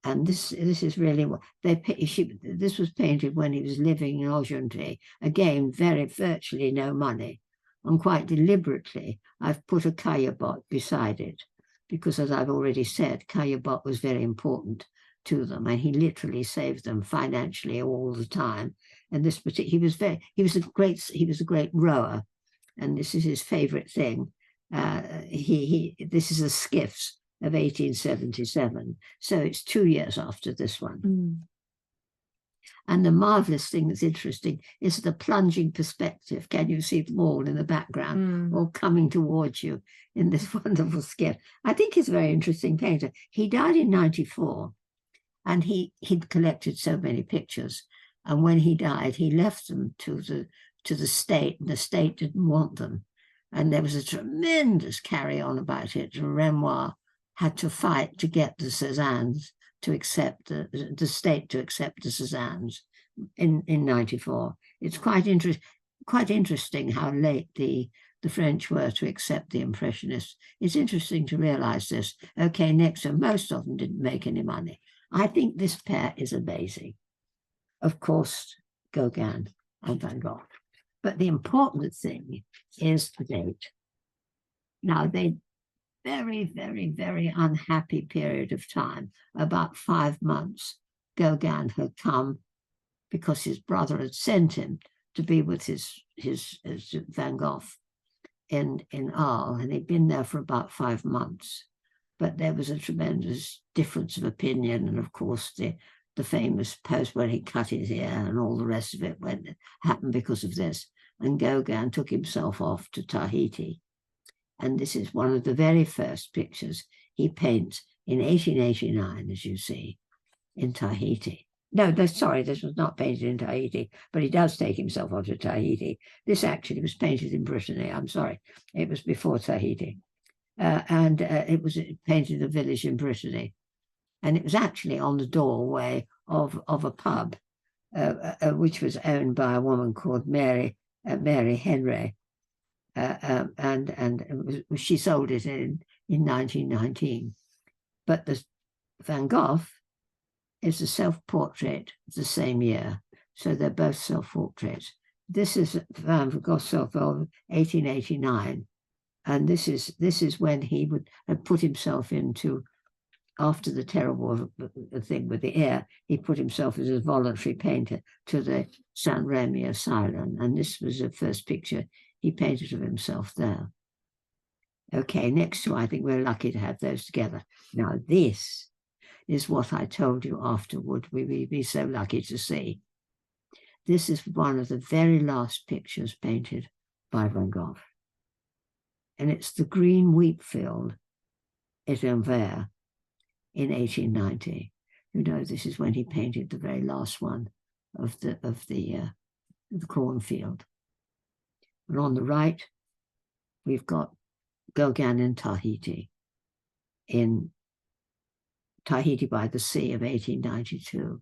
And this is really what this was painted when he was living in Argenteuil. Again, virtually no money. And quite deliberately, I've put a caillebotte beside it, because as I've already said, caillebotte was very important to them, and he literally saved them financially all the time. And this particular, he was a great rower, and this is his favorite thing. This is a skiffs of 1877, so it's 2 years after this one. And the marvelous thing that's interesting is the plunging perspective. Can you see them all in the background, all coming towards you in this wonderful skiff? I think he's a very interesting painter. He died in 94, and he'd collected so many pictures. And when he died, he left them to the state, and the state didn't want them. And there was a tremendous carry-on about it. And Renoir had to fight to get the Cézannes to accept the state to accept the Cézannes in 94. It's quite interesting how late the French were to accept the Impressionists. It's interesting to realize this. Okay, next, so most of them didn't make any money. I think this pair is amazing. Of course, Gauguin and Van Gogh. But the important thing is the date. Now, they very, very, very unhappy period of time, about 5 months. Gauguin had come because his brother had sent him to be with his Van Gogh in Arles, and he'd been there for about 5 months. But there was a tremendous difference of opinion, and of course the famous post where he cut his ear and all the rest of it happened because of this. And Gauguin took himself off to Tahiti. And this is one of the very first pictures he paints in 1889, as you see, in Tahiti. No, sorry, this was not painted in Tahiti, but he does take himself off to Tahiti. This actually was painted in Brittany. I'm sorry, it was before Tahiti. And it was painted in a village in Brittany. And it was actually on the doorway of a pub, which was owned by a woman called Mary Henry. And she sold it in 1919. But the Van Gogh is a self-portrait the same year. So they're both self-portraits. This is Van Gogh's self-portrait, 1889. And this is when he had put himself into, after the terrible thing with the ear, he put himself as a voluntary painter to the Saint-Remy asylum. And this was the first picture he painted of himself there. Okay, next two, I think we're lucky to have those together. Now, this is what I told you afterward we'd be so lucky to see. This is one of the very last pictures painted by Van Gogh. And it's the green wheat field at Anvers in 1890. You know, this is when he painted the very last one of the cornfield. And on the right, we've got Gauguin in Tahiti in Tahiti by the Sea of 1892.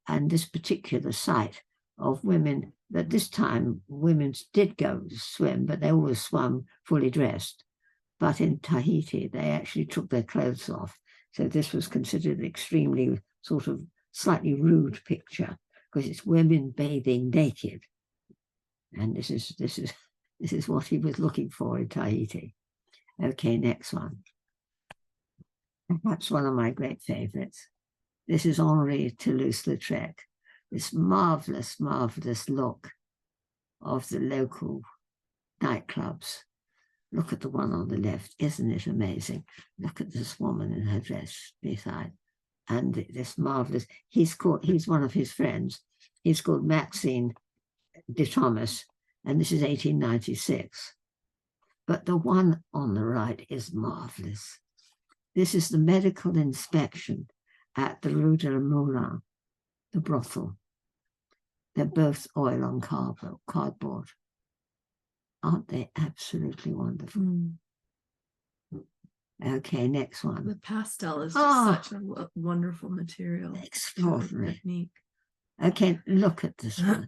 And this particular sight of women, at this time, women did go to swim, but they always swam fully dressed. But in Tahiti, they actually took their clothes off. So this was considered an extremely sort of slightly rude picture, because it's women bathing naked. And this is what he was looking for in Tahiti. Okay, next one. Perhaps one of my great favorites. This is Henri Toulouse-Lautrec. This marvelous, marvelous look of the local nightclubs. Look at the one on the left. Isn't it amazing? Look at this woman in her dress beside. And this marvelous, he's one of his friends. He's called Maxine de Thomas, and this is 1896. But the one on the right is marvelous. This is the medical inspection at the Rue de la Moulin, the brothel. They're both oil on cardboard. Aren't they absolutely wonderful? Mm. Okay, next one. The pastel is just such a wonderful material. Extraordinary technique. Okay, look at this one.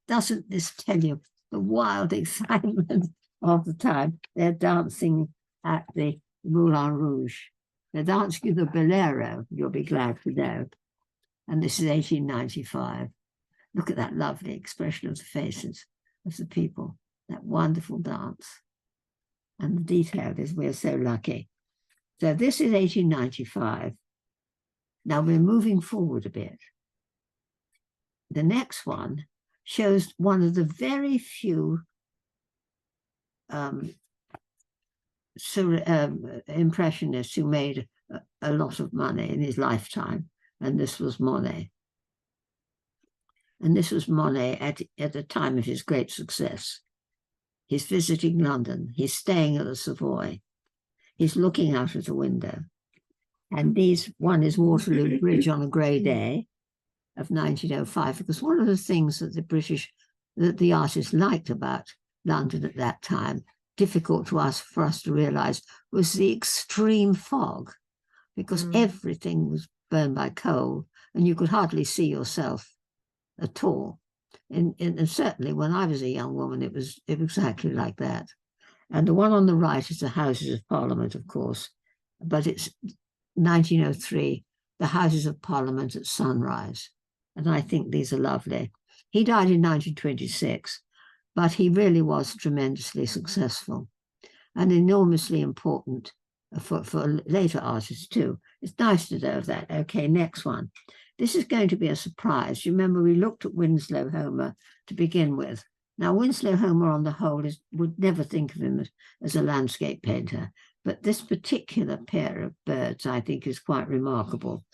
Doesn't this tell you the wild excitement of the time? They're dancing at the Moulin Rouge. They're dancing the bolero, you'll be glad to know. And this is 1895. Look at that lovely expression of the faces of the people, that wonderful dance. And the detail is we're so lucky. So this is 1895. Now we're moving forward a bit. The next one shows one of the very few impressionists who made a lot of money in his lifetime, and this was Monet. And this was Monet at the time of his great success. He's visiting London. He's staying at the Savoy. He's looking out of the window. And one is Waterloo Bridge on a grey day of 1905, because one of the things that the artists liked about London at that time, difficult for us to realise, was the extreme fog, because everything was burned by coal and you could hardly see yourself at all. And certainly when I was a young woman, it was exactly like that. And the one on the right is the Houses of Parliament, of course, but it's 1903, the Houses of Parliament at sunrise. And I think these are lovely. He died in 1926, but he really was tremendously successful and enormously important for later artists too. It's nice to know that. Okay, next one. This is going to be a surprise. You remember we looked at Winslow Homer to begin with. Now, Winslow Homer on the whole would never think of him as a landscape painter, but this particular pair of birds I think is quite remarkable.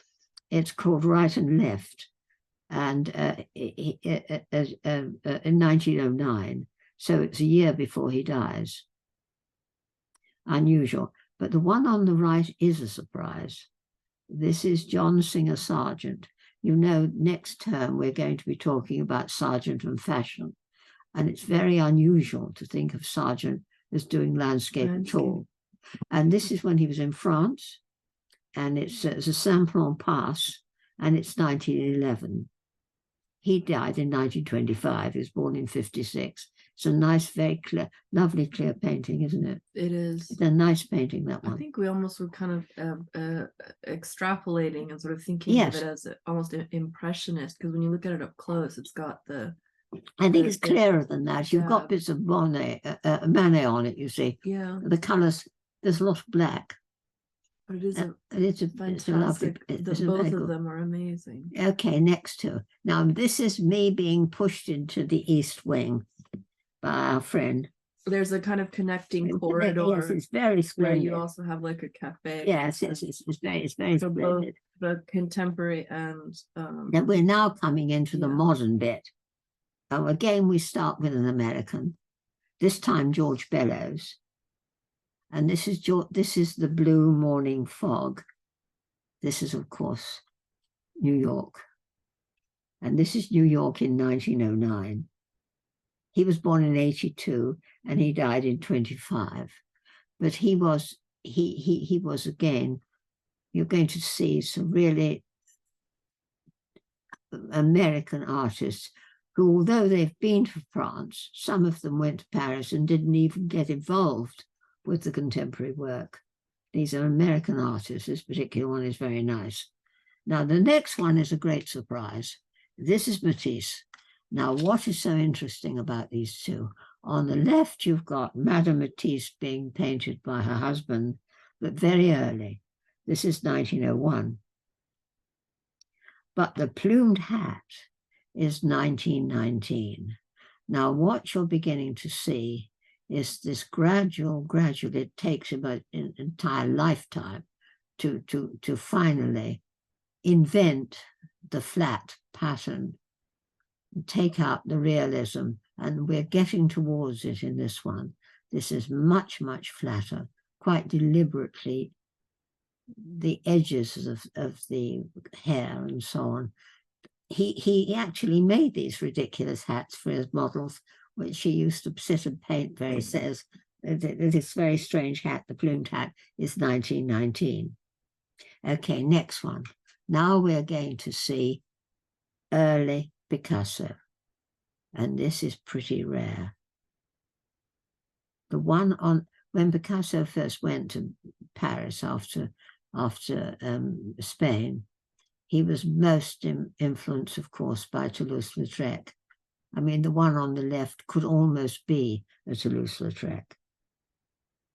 It's called Right and Left, and in 1909, so it's a year before he dies. Unusual, but the one on the right is a surprise. This is John Singer Sargent. You know, next term we're going to be talking about Sargent and fashion, and it's very unusual to think of Sargent as doing landscape at all. And this is when he was in France, and it's a Saint-Plan pass, and it's 1911. He died in 1925. He was born in 56. It's a nice, very clear, lovely, clear painting, isn't it? It is. It's a nice painting, that one. I think we almost were kind of extrapolating and sort of thinking of it as almost an impressionist, because when you look at it up close, it's got the... I think it's clearer than that. You've got bits of Manet on it, you see. Yeah. The colours, there's a lot of black. But it is it's a lovely. Both of them are amazing. Okay, next to. Now, this is me being pushed into the East Wing by our friend. There's a kind of connecting corridor. Yes, it's very splendid. Where you also have like a cafe. Yes, it's very so splendid. Both the contemporary and... Then we're now coming into the modern bit. Again, we start with an American, this time George Bellows. And this is the blue morning fog. This is, of course, New York. And this is New York in 1909. He was born in 82 and he died in 25. But he was again, you're going to see some really American artists who, although they've been to France, some of them went to Paris and didn't even get involved with the contemporary work. These are American artists. This particular one is very nice. Now, the next one is a great surprise. This is Matisse. Now, what is so interesting about these two? On the left, you've got Madame Matisse being painted by her husband, but very early. This is 1901. But the plumed hat is 1919. Now, what you're beginning to see is this gradually, it takes about an entire lifetime to finally invent the flat pattern, take out the realism, and we're getting towards it in this one. This is much, much flatter, quite deliberately. The edges of the hair and so on. He actually made these ridiculous hats for his models, which he used to sit and paint. Very says this very strange hat, the plumed hat, is 1919. Okay, next one. Now we're going to see early Picasso, and this is pretty rare. The one on when Picasso first went to Paris after Spain, he was most influenced, of course, by Toulouse-Lautrec. I mean, the one on the left could almost be a Toulouse-Lautrec.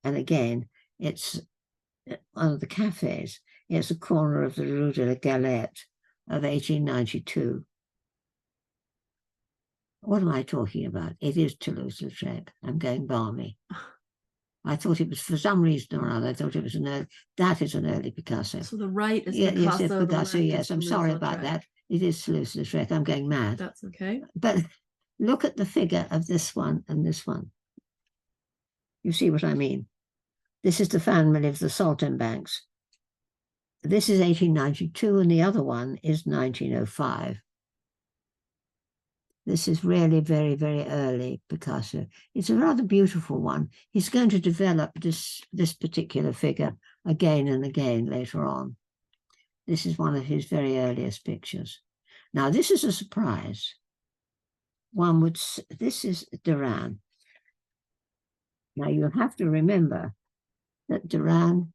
And again, it's one of the cafes. It's a corner of the Rue de la Galette of 1892. What am I talking about? It is Toulouse-Lautrec. I'm going balmy. I thought it was, for some reason or other, I thought it was that is an early Picasso. So the right is Picasso. Picasso. Yes, Picasso, yes. I'm sorry about Toulouse-Lautrec. that. It is Toulouse-Lautrec. I'm going mad. That's okay. But look at the figure of this one and this one. You see what I mean? This is the family of the Saltimbanques. This is 1892, and the other one is 1905. This is really very, very early Picasso. It's a rather beautiful one. He's going to develop this particular figure again and again later on. This is one of his very earliest pictures. Now, this is a surprise. This is Derain. Now, you have to remember that Derain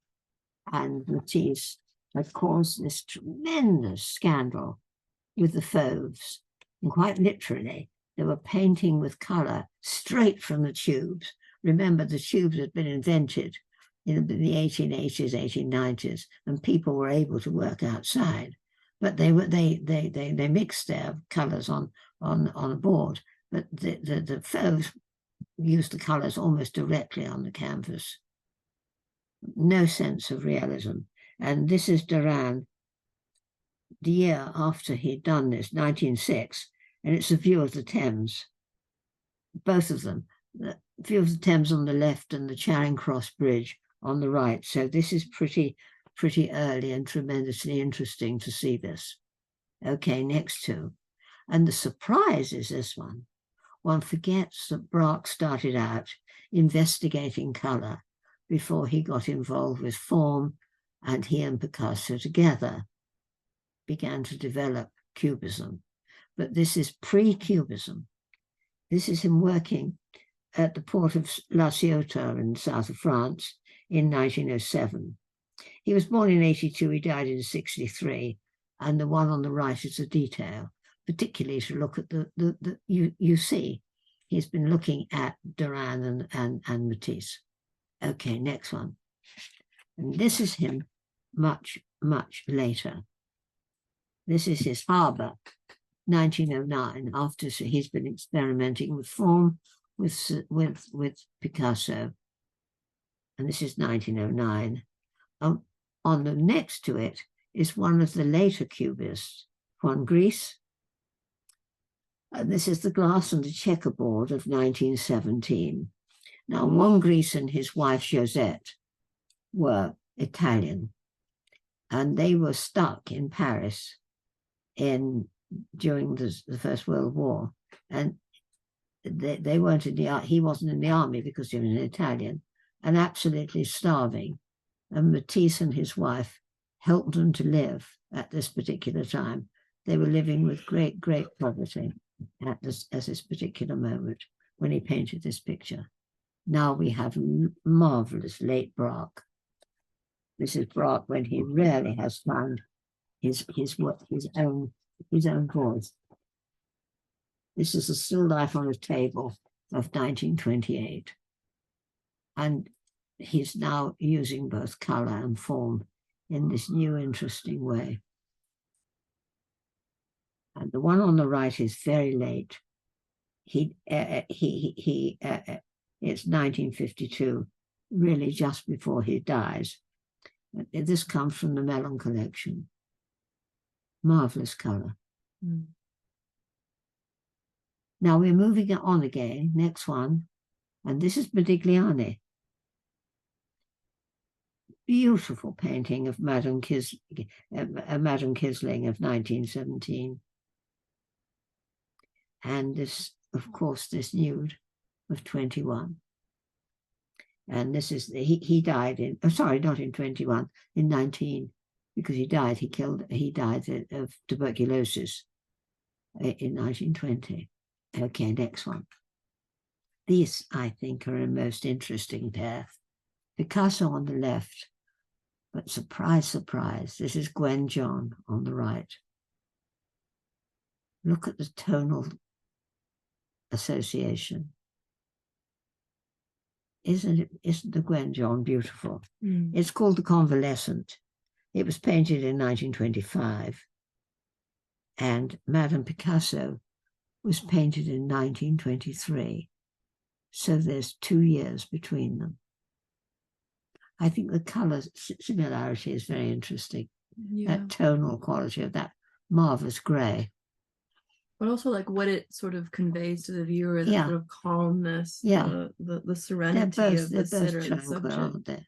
and Matisse had caused this tremendous scandal with the Fauves. And quite literally, they were painting with colour straight from the tubes. Remember, the tubes had been invented in the 1880s, 1890s, and people were able to work outside. But they mixed their colours on a board. But the Fauves used the colours almost directly on the canvas. No sense of realism. And this is Derain, the year after he'd done this, 1906, and it's a view of the Thames, both of them, the view of the Thames on the left and the Charing Cross Bridge on the right. So this is pretty early and tremendously interesting to see this. Okay, next two. And the surprise is this one. One forgets that Braque started out investigating colour before he got involved with form, and he and Picasso together began to develop Cubism. But this is pre-Cubism. This is him working at the port of La Ciotat in the south of France in 1907. He was born in 82, he died in 63, and the one on the right is a detail, particularly to look at you see, he's been looking at Derain and Matisse. Okay, next one. And this is him much, much later. This is his Harbour, 1909, after he's been experimenting with form with Picasso. And this is 1909. On the next to it is one of the later Cubists, Juan Gris. This is the glass and the checkerboard of 1917. Now, Juan Gris and his wife Josette were Italian, and they were stuck in Paris during the First World War, and they weren't in the he wasn't in the army because he was an Italian, and absolutely starving. And Matisse and his wife helped them to live at this particular time. They were living with great, great poverty at this particular moment when he painted this picture. Now we have marvelous late Braque. This is Braque when he really has found his own voice. This is a still life on a table of 1928. And he's now using both color and form in this new interesting way. And the one on the right is very late. It's 1952, really just before he dies. This comes from the Mellon collection. Marvelous color. Mm. Now we're moving on again, next one, and this is Modigliani. Beautiful painting of Madame Kisling of 1917. And this, of course, this nude of 21. And this is, he died in, oh, sorry, not in 21, in 19, because he died of tuberculosis in 1920. Okay, next one. These, I think, are a most interesting pair. Picasso on the left, but surprise, surprise, this is Gwen John on the right. Look at the tonal association. Isn't the Gwen John beautiful? Mm. It's called The Convalescent. It was painted in 1925, and Madame Picasso was painted in 1923. So there's 2 years between them. I think the colour similarity is very interesting. Yeah. That tonal quality of that marvellous grey. But also like what it sort of conveys to the viewer, that sort of calmness, the serenity of the sitter and subject. Aren't they?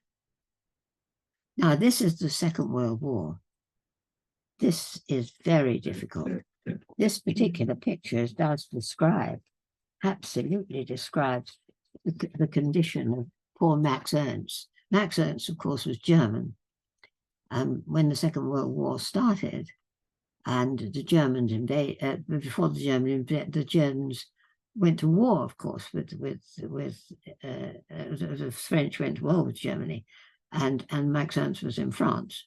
Now, this is the Second World War. This is very difficult. This particular picture absolutely describes the condition of poor Max Ernst. Max Ernst, of course, was German. When the Second World War started, and the Germans before the Germans went to war, of course, the French went to war with Germany, and Max Ernst was in France.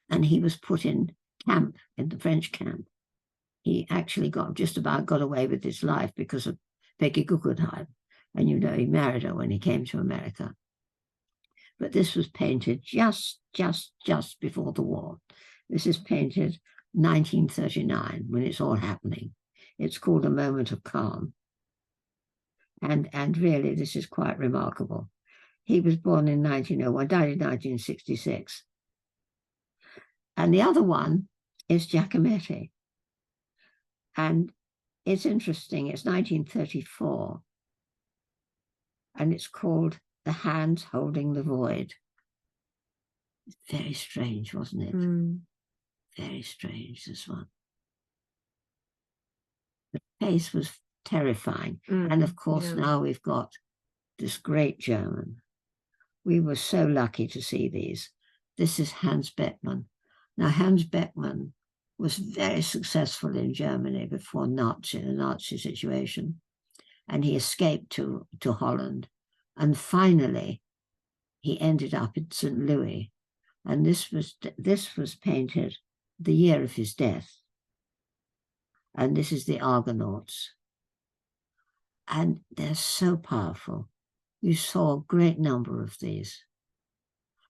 And he was put in camp, in the French camp. He actually just about got away with his life because of Peggy Guggenheim. And he married her when he came to America. But this was painted just before the war. This is painted 1939, when it's all happening. It's called A Moment of Calm. And really, this is quite remarkable. He was born in 1901, died in 1966. And the other one is Giacometti. And it's interesting, it's 1934. And it's called The Hands Holding the Void. It's very strange, wasn't it? Mm. Very strange, this one. The face was terrifying. Mm. And of course, now we've got this great German. We were so lucky to see these. This is Hans Beckmann. Now, Hans Beckmann was very successful in Germany before the Nazi situation. And he escaped to Holland. And finally, he ended up in St. Louis. And this was painted the year of his death. And this is the Argonauts. And they're so powerful. You saw a great number of these.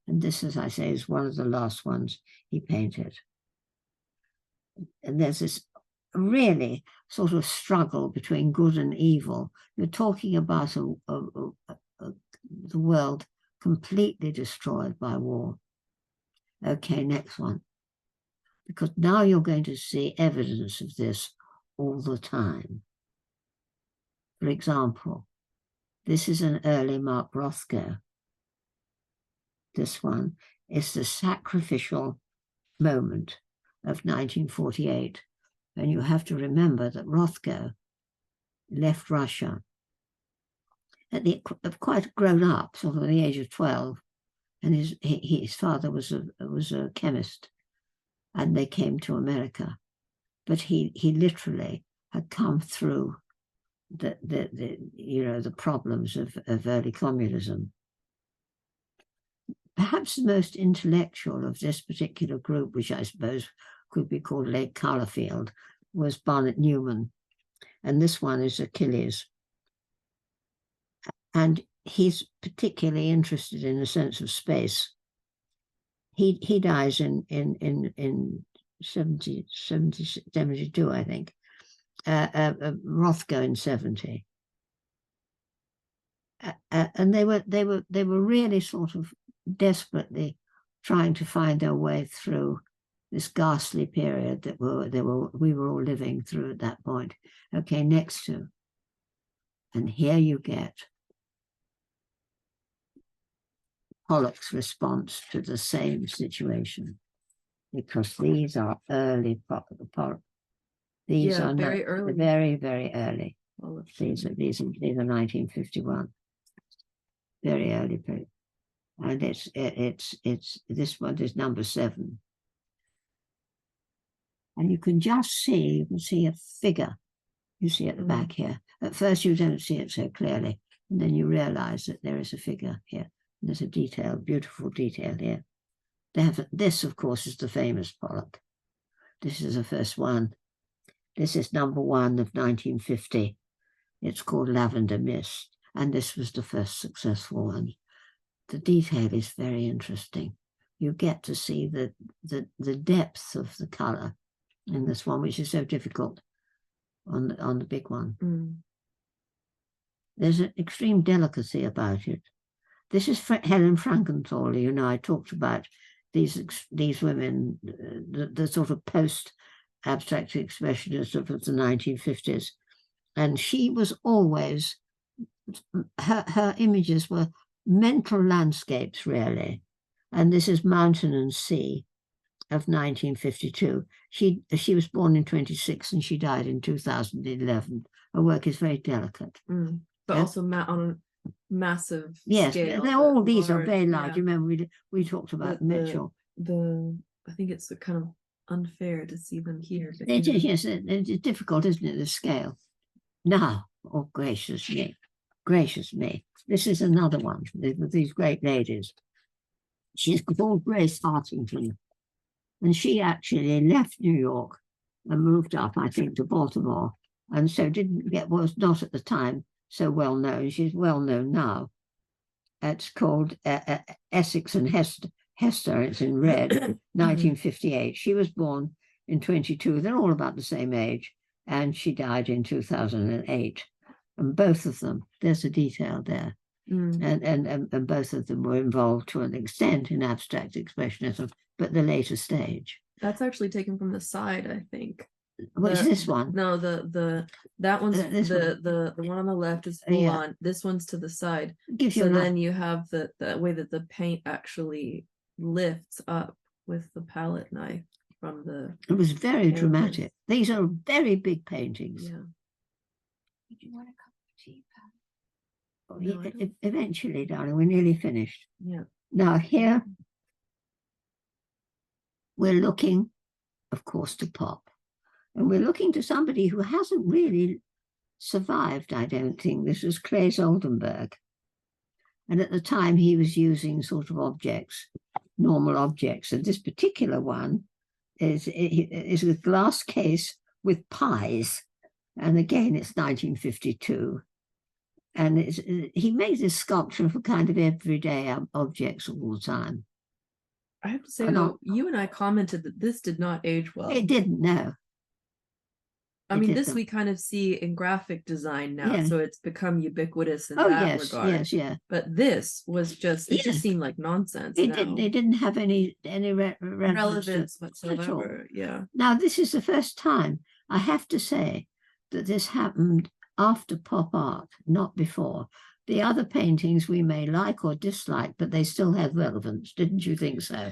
And this, as I say, is one of the last ones he painted. And there's this really sort of struggle between good and evil. You're talking about the world completely destroyed by war. Okay, next one. Because now you're going to see evidence of this all the time. For example, this is an early Mark Rothko. This one is the sacrificial moment of 1948. And you have to remember that Rothko left Russia at quite grown up, sort of at the age of 12, and his father was a chemist, and they came to America, but he literally had come through the problems of early communism. Perhaps the most intellectual of this particular group, which I suppose could be called Lake Colorfield, was Barnett Newman, and this one is Achilles. And he's particularly interested in the sense of space. He dies in 72, I think. Rothko in 70. And they were really sort of desperately trying to find their way through this ghastly period that we were all living through at that point. Okay, next to. And here you get Pollock's response to the same situation, because these are early Pollock. These are very early. Very, very early. These are 1951. Very early period. And it's this one is number 7. And you can see a figure. You see at the back here. At first you don't see it so clearly, and then you realize that there is a figure here. And there's a detail, beautiful detail here. This, of course, is the famous Pollock. This is the first one. This is number 1 of 1950. It's called Lavender Mist, and this was the first successful one. The detail is very interesting. You get to see the depth of the color in this one, which is so difficult on the big one. There's an extreme delicacy about it. This is Helen Frankenthaler. You know, I talked about these women, the sort of post-abstract expressionists of the 1950s. And she was always, her images were mental landscapes, really. And this is Mountain and Sea of 1952. She was born in 26 and she died in 2011. Her work is very delicate. But also on a massive scale. These are very large. Yeah. Remember, we talked about Mitchell. I think it's kind of unfair to see them here. It is, yes. It's difficult, isn't it, the scale? Now, oh, gracious me. This is another one with these great ladies. She's called Grace Hartington. And she actually left New York and moved up, I think, to Baltimore. And so was not at the time so well known. She's well known now. It's called Essex and Hester. It's in red, 1958. She was born in 22. They're all about the same age. And she died in 2008. And both of them, there's a detail there. And both of them were involved to an extent in abstract expressionism, but the later stage. That's actually taken from the side, I think. What's this one? No, that one's the one on the left is full on. This one's to the side. So then you have the way that the paint actually lifts up with the palette knife from the. It was very dramatic. These are very big paintings. Yeah. Would you want a cup of tea, Pam? No, eventually, darling, we're nearly finished. Yeah. Now here we're looking, of course, to Pop. And we're looking to somebody who hasn't really survived, I don't think. This was Claes Oldenburg. And at the time, he was using sort of objects, normal objects. And this particular one is a glass case with pies. And again, it's 1952. And he made this sculpture for kind of everyday objects all the time. I have to say, though, you and I commented that this did not age well. It didn't, no. I mean, this we kind of see in graphic design now, so it's become ubiquitous in that regard. Yes, yeah. But this was just, it just seemed like nonsense. It didn't have any relevance whatsoever. Yeah. Now, this is the first time, I have to say, that this happened after pop art, not before. The other paintings we may like or dislike, but they still have relevance. Didn't you think so?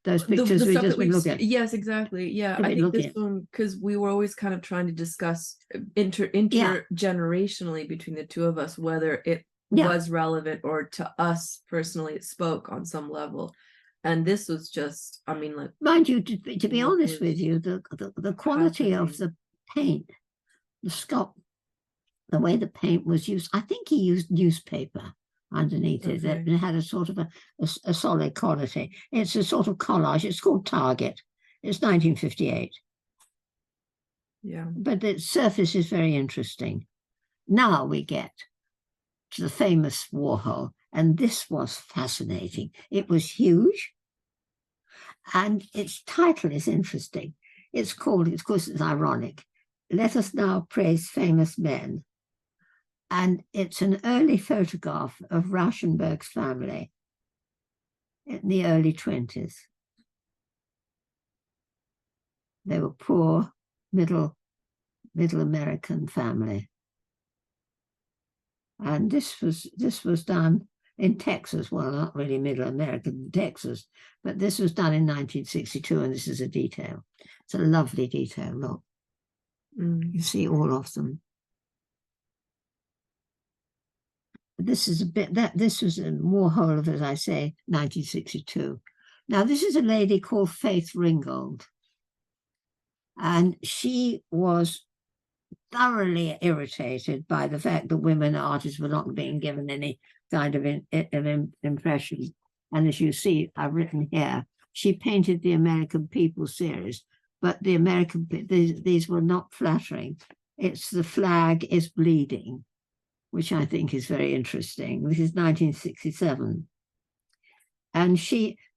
Those pictures we just been looking at. Yes, exactly. Yeah, I think this one, because we were always kind of trying to discuss intergenerationally between the two of us whether it was relevant, or to us personally it spoke on some level. And this was just, I mean, like, mind you, to be honest with you, the quality of the paint, the sculpt, the way the paint was used, I think he used newspaper underneath it. It had a sort of a solid quality. It's a sort of collage. It's called Target. It's 1958. Yeah. But the surface is very interesting. Now we get to the famous Warhol, and this was fascinating. It was huge, and its title is interesting. It's called, of course, it's ironic, Let Us Now Praise Famous Men. And it's an early photograph of Rauschenberg's family in the early 20s. They were poor, middle American family. And this was done in Texas. Well, not really middle American, Texas, but this was done in 1962, and this is a detail. It's a lovely detail, look. You see all of them. This is a bit, this was a Warhol of, as I say, 1962. Now, this is a lady called Faith Ringgold, and she was thoroughly irritated by the fact that women artists were not being given any kind of impression. And as you see, I've written here, she painted the American People series, but the American, these were not flattering. It's The Flag is Bleeding, which I think is very interesting. This is 1967. And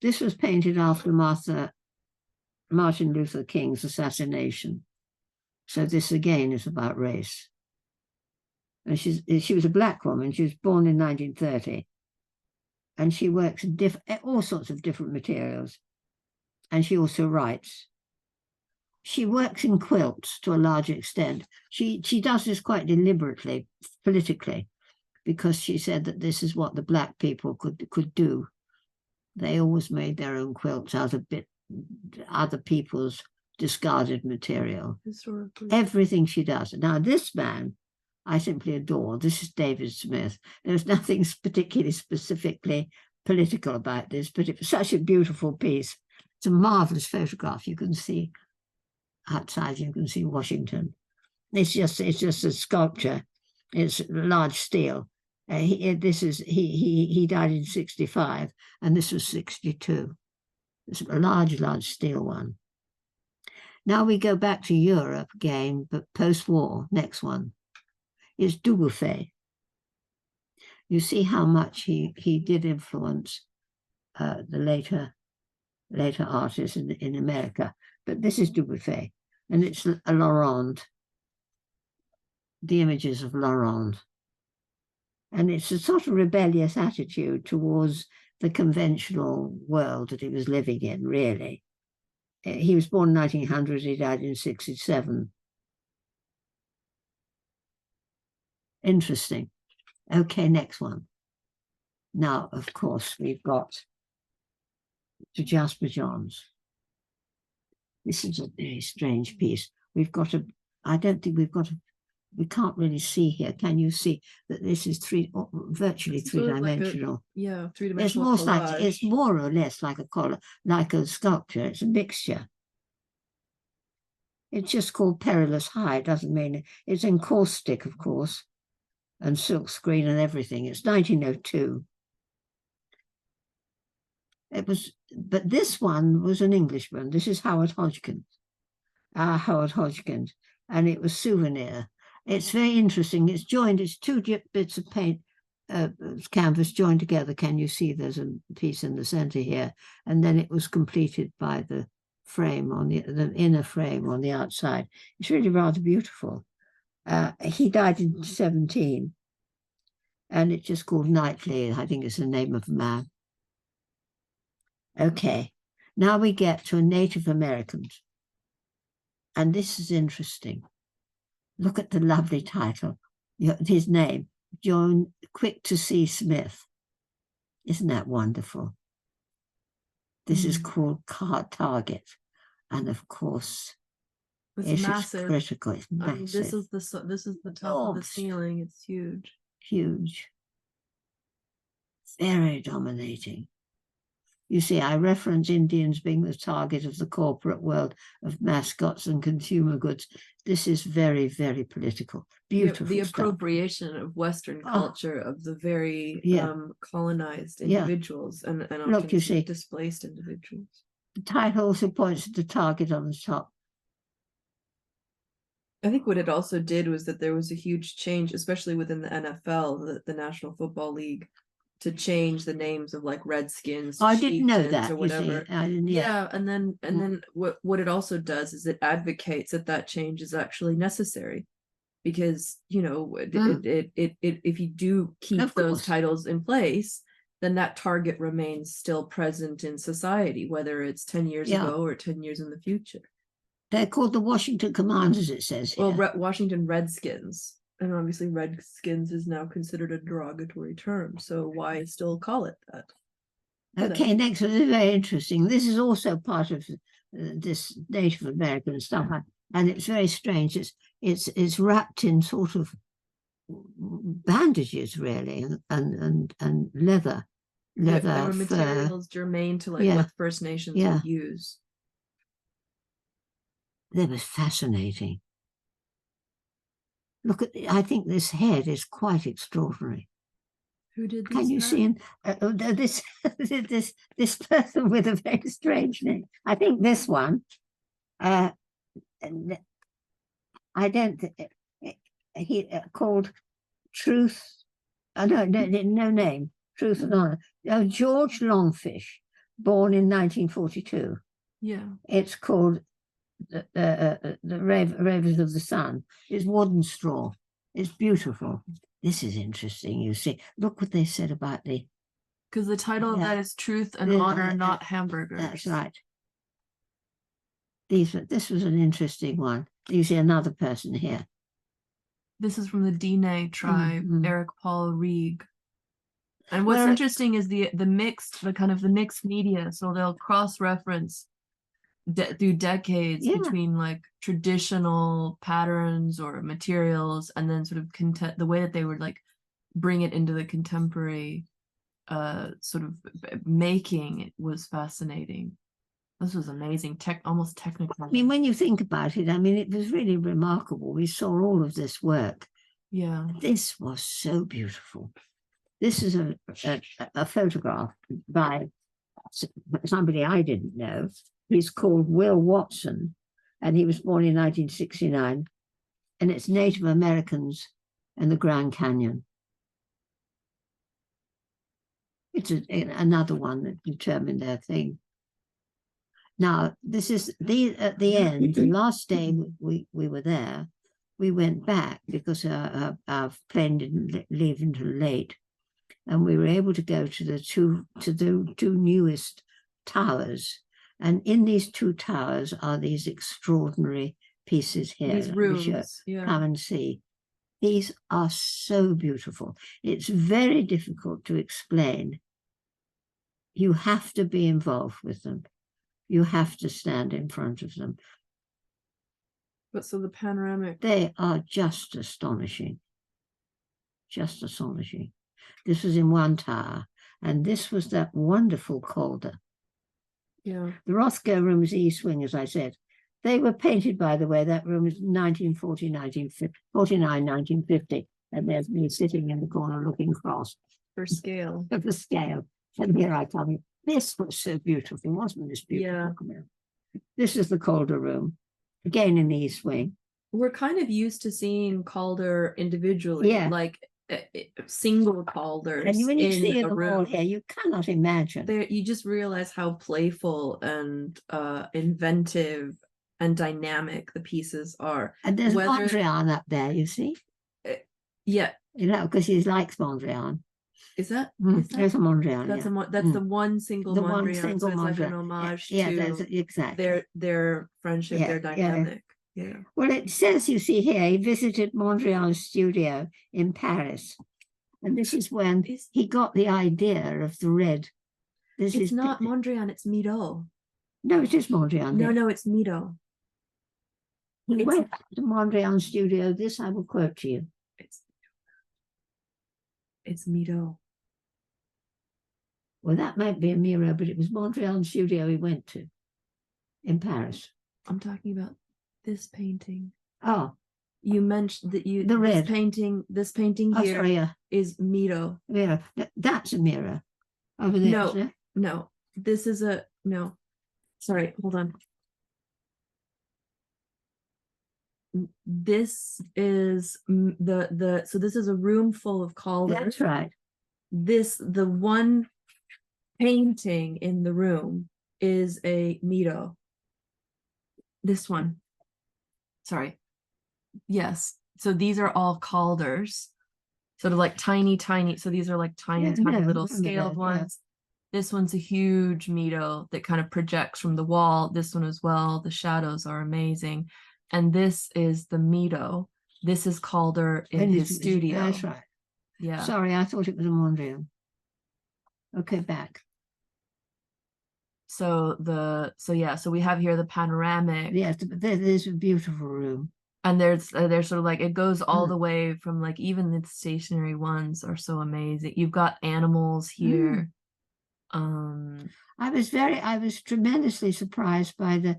this was painted after Martin Luther King's assassination. So this again is about race. And she was a black woman. She was born in 1930. And she works in all sorts of different materials. And she also writes. She works in quilts to a large extent. She does this quite deliberately, politically, because she said that this is what the black people could do. They always made their own quilts out of other people's discarded material. Historically. Everything she does. Now, this man, I simply adore. This is David Smith. There's nothing particularly specifically political about this, but it was such a beautiful piece. It's a marvelous photograph. You can see outside, you can see Washington. It's just a sculpture. It's large steel. He died in 65, and this was 62. It's a large steel one. Now we go back to Europe again, but post-war. Next one is Dubuffet. You see how much he did influence the later artists in America. But this is Dubuffet, and it's a Laurent, the images of Laurent. And it's a sort of rebellious attitude towards the conventional world that he was living in, really. He was born in 1900, he died in 67. Interesting. Okay, next one. Now, of course, we've got to Jasper Johns. This is a very strange piece. I don't think we can't really see here. Can you see that this is virtually three-dimensional? Three-dimensional. It's more or less like a sculpture. It's a mixture. It's just called Perilous High. It doesn't mean it. It's encaustic, of course, and silk screen and everything. It's 1902. But this one was an Englishman. This is Howard Hodgkin, and it was Souvenir. It's very interesting. It's joined. It's two bits of paint, canvas joined together. Can you see? There's a piece in the center here, and then it was completed by the frame on the inner frame on the outside. It's really rather beautiful. He died in 17, and it's just called Knightley. I think it's the name of a man. Okay, now we get to a Native Americans. And this is interesting. Look at the lovely title. His name, John Quick to See Smith. Isn't that wonderful? This is called Target. And of course, it's massive. Critical. It's massive. I mean, this is the top of the ceiling. It's huge. Huge. very dominating. You see, I reference Indians being the target of the corporate world of mascots and consumer goods. This is very, very political. Beautiful the stuff. appropriation of Western culture of the very colonized individuals and look, you see, displaced individuals. The title also points to the target on the top. I think what it also did was that there was a huge change, especially within the NFL, the National Football League, to change the names of like Redskins. I didn't know that, or whatever. I didn't, and then what it also does is it advocates that change is actually necessary, because if you do keep those titles in place, then that target remains still present in society, whether it's 10 years ago or 10 years in the future. They're called the Washington Commanders, it says here. Well, Washington Redskins. And obviously Redskins is now considered a derogatory term, so why still call it that? Okay, next one is very interesting. This is also part of this Native American stuff, and it's very strange. It's wrapped in sort of bandages, really, and leather there were materials germane to like what First Nations would use. That was fascinating. Look at, I think this head is quite extraordinary. Who did this? Can you see this person with a very strange name? I think this one. I don't. He called Truth. No name. Truth and Honor. George Longfish, born in 1942. Yeah. It's called the Ravens of the Sun. It's wooden straw. It's beautiful. This is interesting. You see, look what they said about because the title of that is Truth and Honor, not Hamburgers. That's right. This was an interesting one. You see another person here. This is from the Dene tribe, Eric Paul Rieg. And what's interesting is the mixed media. So they'll cross-reference through decades between like traditional patterns or materials, and then sort of the way that they would like bring it into the contemporary sort of making. It was fascinating. This was amazing, almost technical. I mean, when you think about it, I mean, it was really remarkable. We saw all of this work. Yeah. This was so beautiful. This is a photograph by somebody I didn't know. He's called Will Watson, and he was born in 1969, and it's Native Americans and the Grand Canyon. It's another one that determined their thing. Now, this is at the end, the last day we were there, we went back because our plane didn't leave until late, and we were able to go to the two newest towers. And in these two towers are these extraordinary pieces here. These rooms, come and see. These are so beautiful. It's very difficult to explain. You have to be involved with them. You have to stand in front of them. But so the panoramic. They are just astonishing. Just astonishing. This was in one tower, and this was that wonderful Calder. Yeah. The Rothko room is East Wing, as I said. They were painted, by the way. That room is 1949, 1950. And there's me sitting in the corner looking cross. For scale. For scale. And here I come. This was so beautiful, wasn't this beautiful? Yeah. This is the Calder room, again in the East Wing. We're kind of used to seeing Calder individually, like single Calders. And when you see them all here, you cannot imagine. You just realize how playful and inventive and dynamic the pieces are. And there's Mondrian up there, you see? Yeah. You know, because he likes Mondrian. Is that? There's a Mondrian. That's the one single Mondrian. So it's like an homage to exactly their friendship, their dynamic. Yeah. Well, it says, you see here, he visited Mondrian's studio in Paris. And this is when he got the idea of the red. It's not Mondrian, it's Miro. No, it is Mondrian. No, it's Miro. He went to Mondrian's studio. This I will quote to you. It's Miro. Well, that might be a Miro, but it was Mondrian's studio he went to in Paris. I'm talking about this painting. Oh, you mentioned that the red painting. This painting here is Miro. Yeah, that's a mirror over there. No, no. This is a no. Sorry, hold on. This is so this is a room full of Calder. That's right. The one painting in the room is a Miro. This one. Sorry. Yes. So these are all Calders. Sort of like tiny. So these are like tiny little scaled ones. Yeah. This one's a huge Miro that kind of projects from the wall. This one as well. The shadows are amazing. And this is the Miro. This is Calder in his studio. That's right. Yeah. Sorry, I thought it was a Mondrian. Okay, back. So we have here the panoramic. Yes, there's a beautiful room. And there's sort of like it goes all the way from like even the stationary ones are so amazing. You've got animals here. I was tremendously surprised by the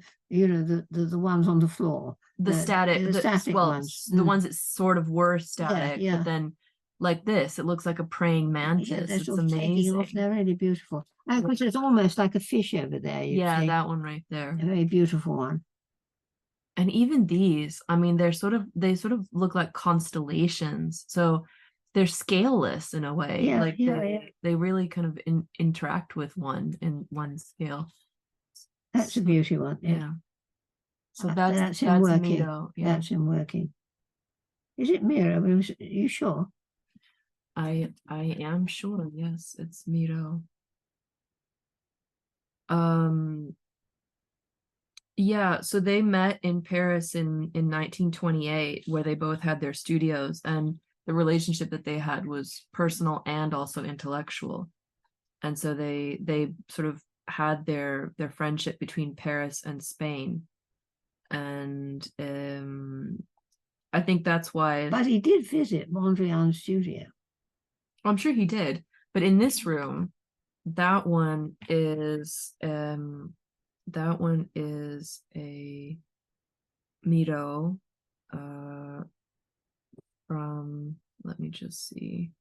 ones on the floor. The static ones. The ones that sort of were static, yeah. But then like this, it looks like a praying mantis. Yeah, it's amazing. Off. They're really beautiful. Which is almost like a fish over there. Yeah, that one right there. A very beautiful one. And even these, I mean, they sort of look like constellations. So they're scaleless in a way. Yeah, they really kind of interact with one in one scale. That's a beauty one. Yeah. So that's him working. Miro. Yeah. That's him working. Is it Miro? Are you sure? I am sure. Yes, it's Miro. Yeah, so they met in Paris in 1928, where they both had their studios, and the relationship that they had was personal and also intellectual. And so they sort of had their friendship between Paris and Spain. And I think that's why. But he did visit Mondrian's studio. I'm sure he did. But in this room, that one is a Miro from, let me just see.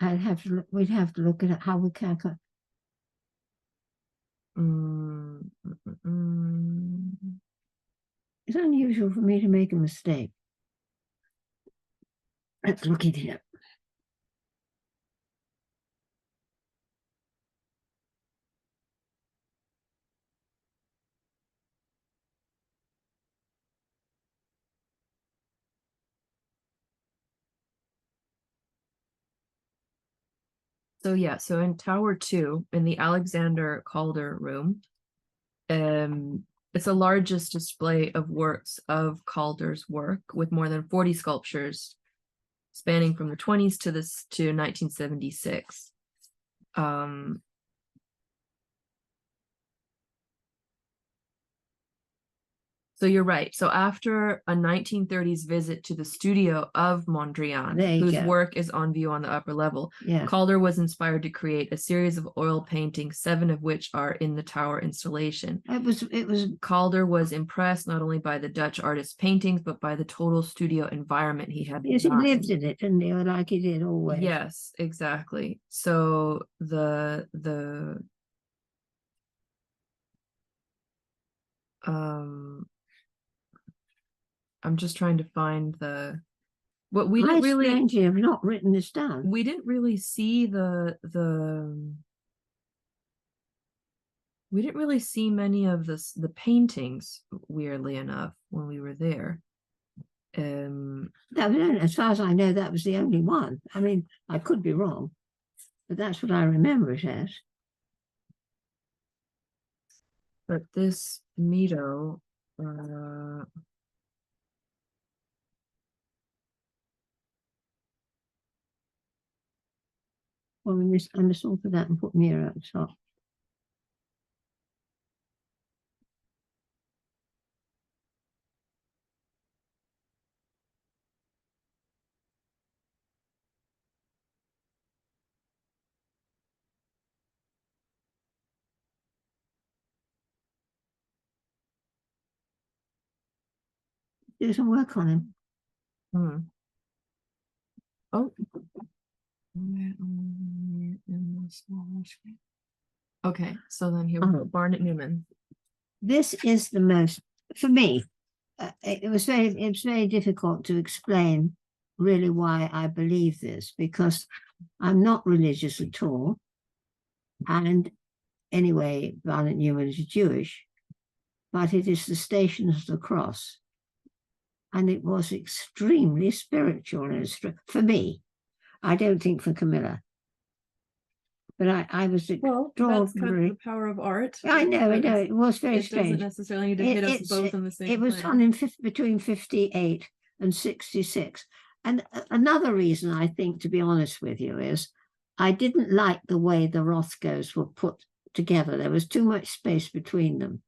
We'd have to look at how we calculate. It's unusual for me to make a mistake. Let's look at it. So in Tower 2, in the Alexander Calder room, it's the largest display of works of Calder's work, with more than 40 sculptures spanning from the 20s to 1976. So you're right. So after a 1930s visit to the studio of Mondrian, whose work is on view on the upper level, Calder was inspired to create a series of oil paintings, 7 of which are in the tower installation. Calder was impressed not only by the Dutch artist's paintings, but by the total studio environment he had. Yes, he lived in it, didn't he? Like he did always. Yes, exactly. So I'm just trying to find what we didn't really. Strangely, have not written this down. We didn't really see we didn't really see many of the paintings, weirdly enough, when we were there. As far as I know, that was the only one. I mean, I could be wrong, but that's what I remember it as. But this Miro, well, I must alter that and put Miro at the top. do some work on him. Hmm. Oh. Okay, so then here we go. Barnett Newman. This is the most, for me, it's very difficult to explain really why I believe this, because I'm not religious at all. And anyway, Barnett Newman is Jewish, but it is the Station of the Cross. And it was extremely spiritual for me. I don't think for Camilla. But I was well, that's kind of the power of art. I know. It was very strange. It doesn't necessarily need to hit us both in the same It was done between 58 and 66. And another reason, I think, to be honest with you, is I didn't like the way the Rothkos were put together. There was too much space between them.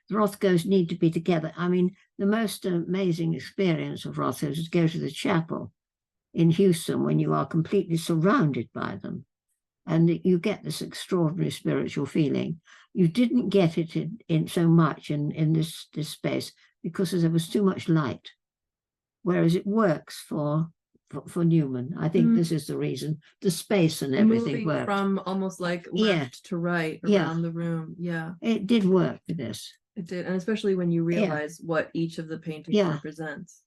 The Rothkos need to be together. I mean, the most amazing experience of Rothkos is go to the chapel in Houston when you are completely surrounded by them. And you get this extraordinary spiritual feeling. You didn't get it in so much in this space because there was too much light. Whereas it works for Newman. I think this is the reason. The space and everything moving worked. From almost like left to right around the room. Yeah. It did work for this. It did. And especially when you realize what each of the paintings represents.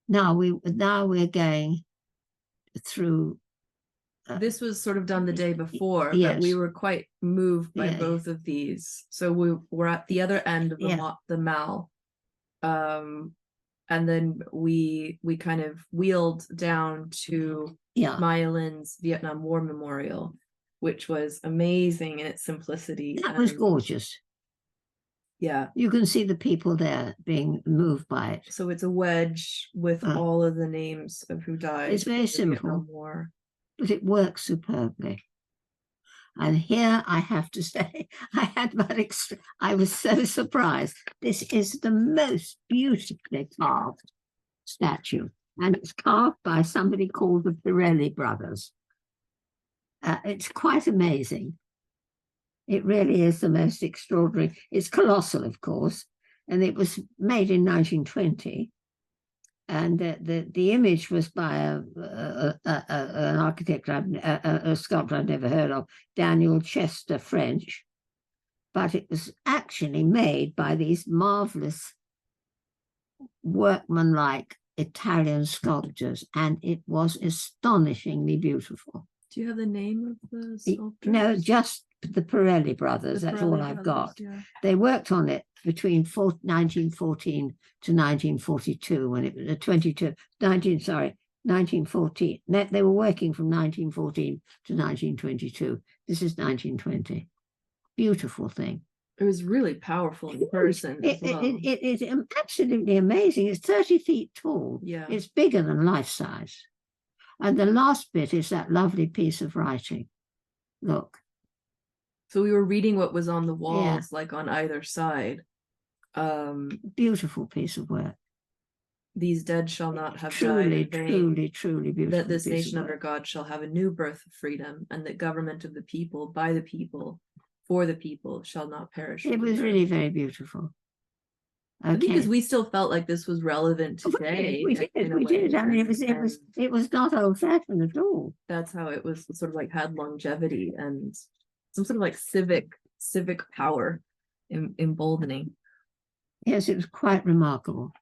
Now we're going through. This was sort of done the day before, but we were quite moved by both of these. So we were at the other end of the mall. And then we kind of wheeled down to Maya Lin's Vietnam War Memorial, which was amazing in its simplicity. That was gorgeous. Yeah. You can see the people there being moved by it. So it's a wedge with all of the names of who died. It's very simple. War. But it works superbly. And here I have to say, I was so surprised. This is the most beautifully carved statue. And it's carved by somebody called the Pirelli brothers. It's quite amazing. It really is the most extraordinary. It's colossal, of course. And it was made in 1920. And the image was by an architect, a sculptor I've never heard of, Daniel Chester, French. But it was actually made by these marvelous workmanlike Italian sculptors, and it was astonishingly beautiful. Do you have the name of the sculptors? No, just the Pirelli brothers. That's all I've got. Yeah. They worked on it between 1914 to 1942 when it was 1914. They were working from 1914 to 1922. This is 1920. Beautiful thing. It was really powerful in person. It's absolutely amazing. It's 30 feet tall. Yeah. It's bigger than life size. And the last bit is that lovely piece of writing. Look. So we were reading what was on the walls, like on either side. Beautiful piece of work. These dead shall not have died in vain. Truly beautiful. That this nation under God shall have a new birth of freedom, and that government of the people, by the people, for the people, shall not perish. It was really very beautiful. Okay. Because we still felt like this was relevant today. We did. I mean, it was not old-fashioned at all. That's how it was sort of like had longevity and some sort of like civic power, emboldening. Yes, it was quite remarkable.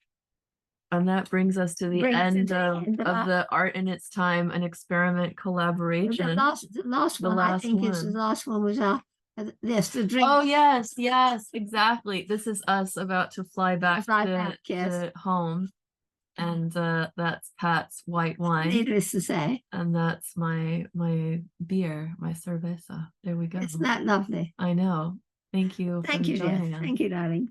And that brings us to the end of the Art in Its Time, an Experiment collaboration. The last one is the last one was yes, the drink. Oh yes, exactly. This is us about to fly back to home, and that's Pat's white wine. Needless to say, and that's my beer, my cerveza. There we go. Isn't that lovely? I know. Thank you. Thank you, Jeff. Thank you, darling.